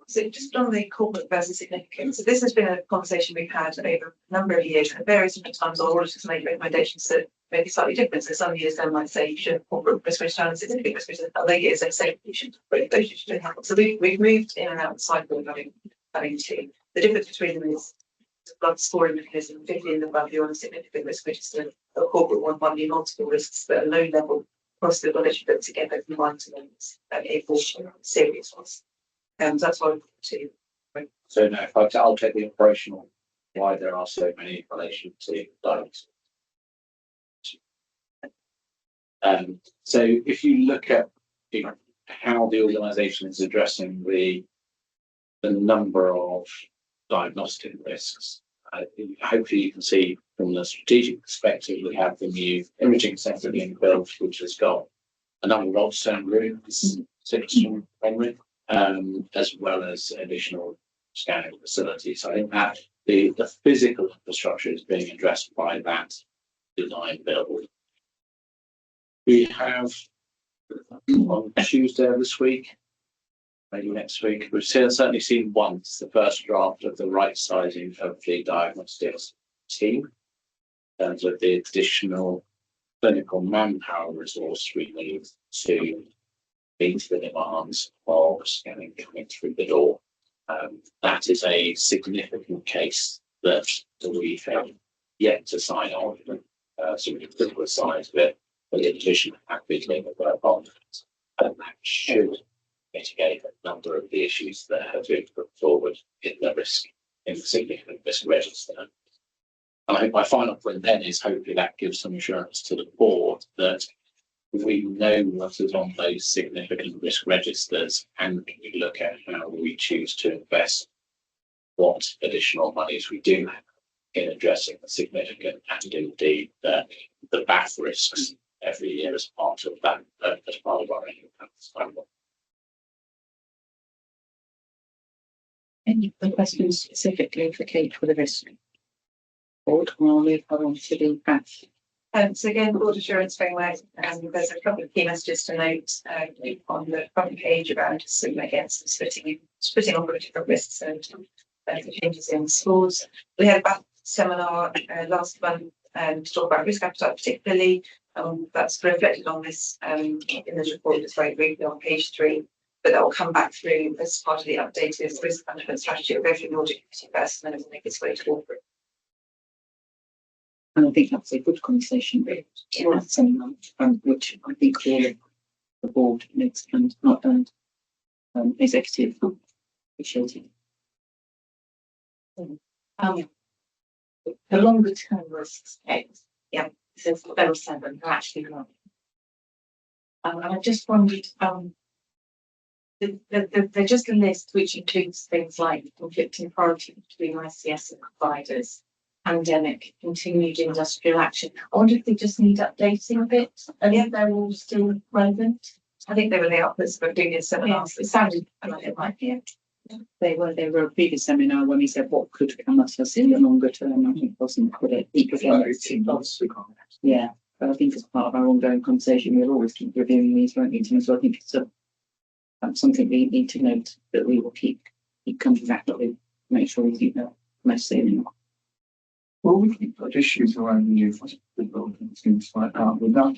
just on the corporate versus significant. So this has been a conversation we've had over a number of years, and various different times our auditors make recommendations that may be slightly different. So some years they might say you should corporate risk register and significant risk register. Other years they say you should those should happen. So we've moved in and out of the cycle of having 2. The difference between them is the blood scoring mechanism, 50 and above you're on a significant risk register. A corporate one might be multiple risks that are low level across the knowledge put together combined to them a serious ones. That's what I'm to. So no, I'll take the operational why there are so many in relation to diabetes. So if you look at how the organisation is addressing the number of diagnostic risks, hopefully you can see from the strategic perspective, we have the new imaging centre being built, which has got a number of ultrasound rooms, 6 from memory, as well as additional scanning facilities. I think that the physical infrastructure is being addressed by that design build. We have on Tuesday of this week, maybe next week, we've certainly seen once the first draft of the right sizing of the diagnostics team in terms of the additional clinical manpower resource we need to meet the demands of scanning coming through the door. That is a significant case that we have yet to sign on. So we can put the size of it, but in addition, we're going to work on it. And that should mitigate a number of the issues that have been put forward in the significant risk register. And I think my final point then is hopefully that gives some assurance to the board that we know what is on those significant risk registers, and we look at how we choose to invest what additional monies we do have in addressing the significant and indeed the BAF risks every year as part of that, as part of our annual plan. Any other questions specifically for Kate for the risk board? I'll move on to the BAF. So again, board assurance framework, there's a couple of key messages to note on the front page about splitting off the different risks and the changes in scores. We had a BAF seminar last month to talk about risk appetite particularly. That's reflected on this in this report that's very briefly on page 3, but that will come back through as part of the updated risk management strategy. It'll go through the audit committee first and then it will make its way to corporate. And I think that's a good conversation, really. Yeah. Which I think all the board makes and not executive appreciated. The longer term risks, yeah, so for those 7 are actually wrong. And I just wondered, they're just a list which includes things like conflicting priority between ICS and providers, pandemic, continued industrial action. I wonder if they just need updating a bit and if they're all still relevant. I think they were the outputs of previous seminars. It sounded like it might be. They were a previous seminar when we said what could come at us in the longer term. I think it wasn't put it again. Yeah, but I think as part of our ongoing conversation, we'll always keep reviewing these, won't we, Tim? So I think it's something we need to note that we will keep coming back to, make sure we keep that messaging. Well, we've got issues around the new hospital buildings, things like that. Would that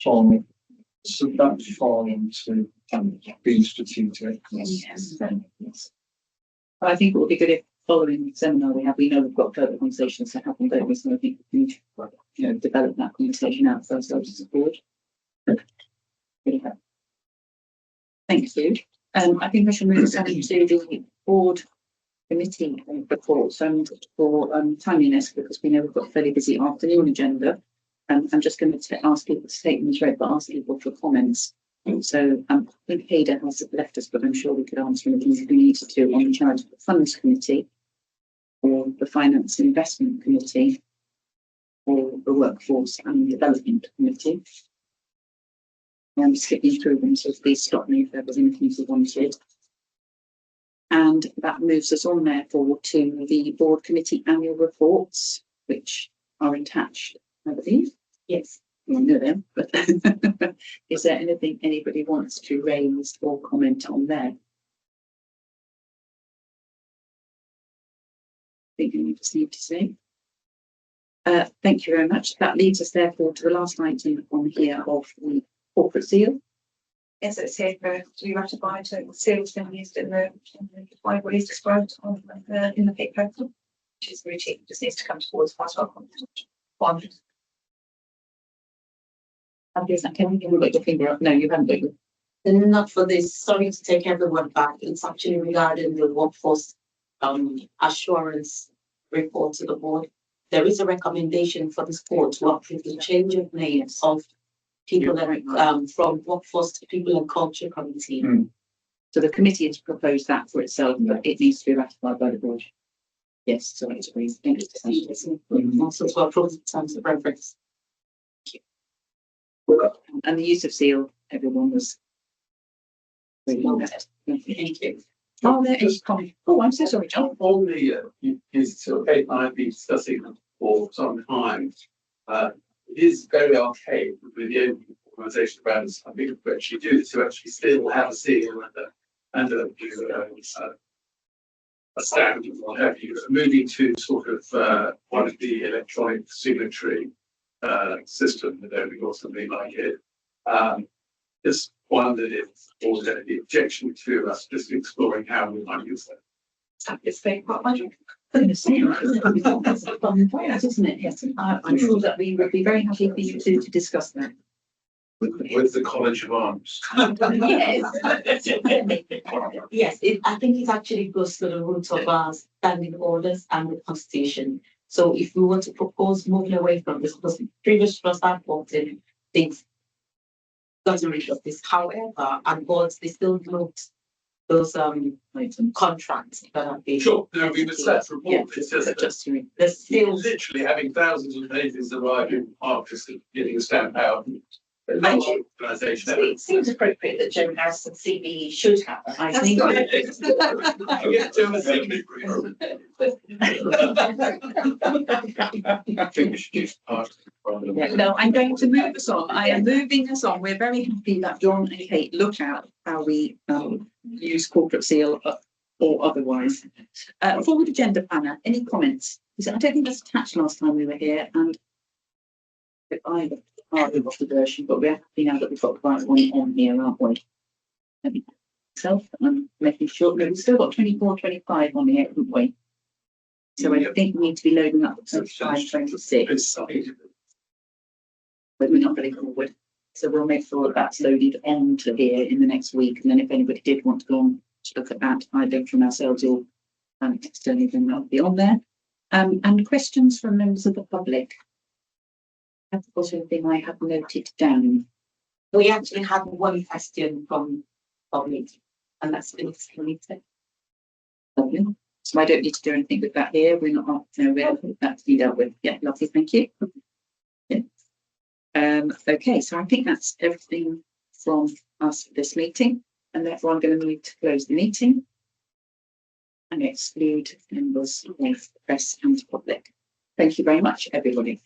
fall into being strategic? Yes. I think it would be good if following the seminar we know we've got further conversations to happen, don't we? So I think we can develop that conversation out for ourselves as a board. Thank you. I think we should move on to the board committee reports and for timeliness, because we know we've got a fairly busy afternoon agenda. I'm just going to ask people to take them as read, but ask people for comments. So I think Hader has left us, but I'm sure we could answer anything we needed to on the Charitable Funds Committee, or the Finance and Investment Committee, or the Workforce and Development Committee. I'm skipping through them, so please stop me if there was anything you wanted. And that moves us on, therefore, to the board committee annual reports, which are attached, I believe. Yes, I know them, but is there anything anybody wants to raise or comment on there? I think you just need to say. Thank you very much. That leads us, therefore, to the last item on here of the corporate seal. Yes, it's here to be ratified. So the seal has been used in the five ways described on in the paper, which is routine. Just needs to come towards part of our one. Can you put your finger up? No, you haven't got your. Not for this. Sorry to take everyone back. It's actually regarding the workforce assurance report to the board. There is a recommendation for this board to approve the change of names of people that, from workforce to people and culture committee. So the committee has proposed that for itself, but it needs to be ratified by the board. Yes, so it's agreed. Thank you. Also to approve in terms of reference. And the use of seal, everyone was. Really well. Thank you. Oh, there is comment. Oh, I'm so sorry, John. On the, is sort of Kate and I have been discussing for some time. It is very archaic with the organisation around something to actually do this, to actually still have a seal and a stamp and what have you. Moving to sort of one of the electronic signatory system, or something like it. Just wondered if there was any objection to us just exploring how we might use that. It's very quite magic. Isn't it? Yes. I'm sure that we would be very happy for you to discuss that. With the College of Arms. Yes, I think it actually goes to the root of our standing orders and the constitution. So if we want to propose moving away from this, because the previous trust I worked in, they've gotten rid of this. However, our boards, they still note those contracts that have been. Sure, no, we must set report. Yeah, It's just that there's still literally having thousands of pages arriving after getting a stamp out. It seems appropriate that Joan Harrison CBE should have that. I think. Get to a signature. I think we should use part rather than. Yeah, no, I'm going to move us on. I am moving us on. We're very happy that John and Kate look at how we use corporate seal or otherwise. Forward agenda planner, any comments? I don't think that's attached last time we were here, and I of the version, but we're happy now that we've got the right one on here, aren't we? Myself, I'm making sure we've still got 24, 25 on here, haven't we? So I think we need to be loading up 25, 26. But we're not really forward. So we'll make sure that that's loaded onto here in the next week. And then if anybody did want to go on to look at that, either from ourselves or externally, then that'll be on there. And questions from members of the public. That's also a thing I have noted down. we actually had one question from public, and that's been explained. Lovely. So I don't need to do anything with that here. We're not, that's been dealt with. Yeah, lovely, thank you. Yeah. Okay, so I think that's everything from us for this meeting, and therefore I'm going to move to close the meeting and exclude members of the press and public. Thank you very much, everybody.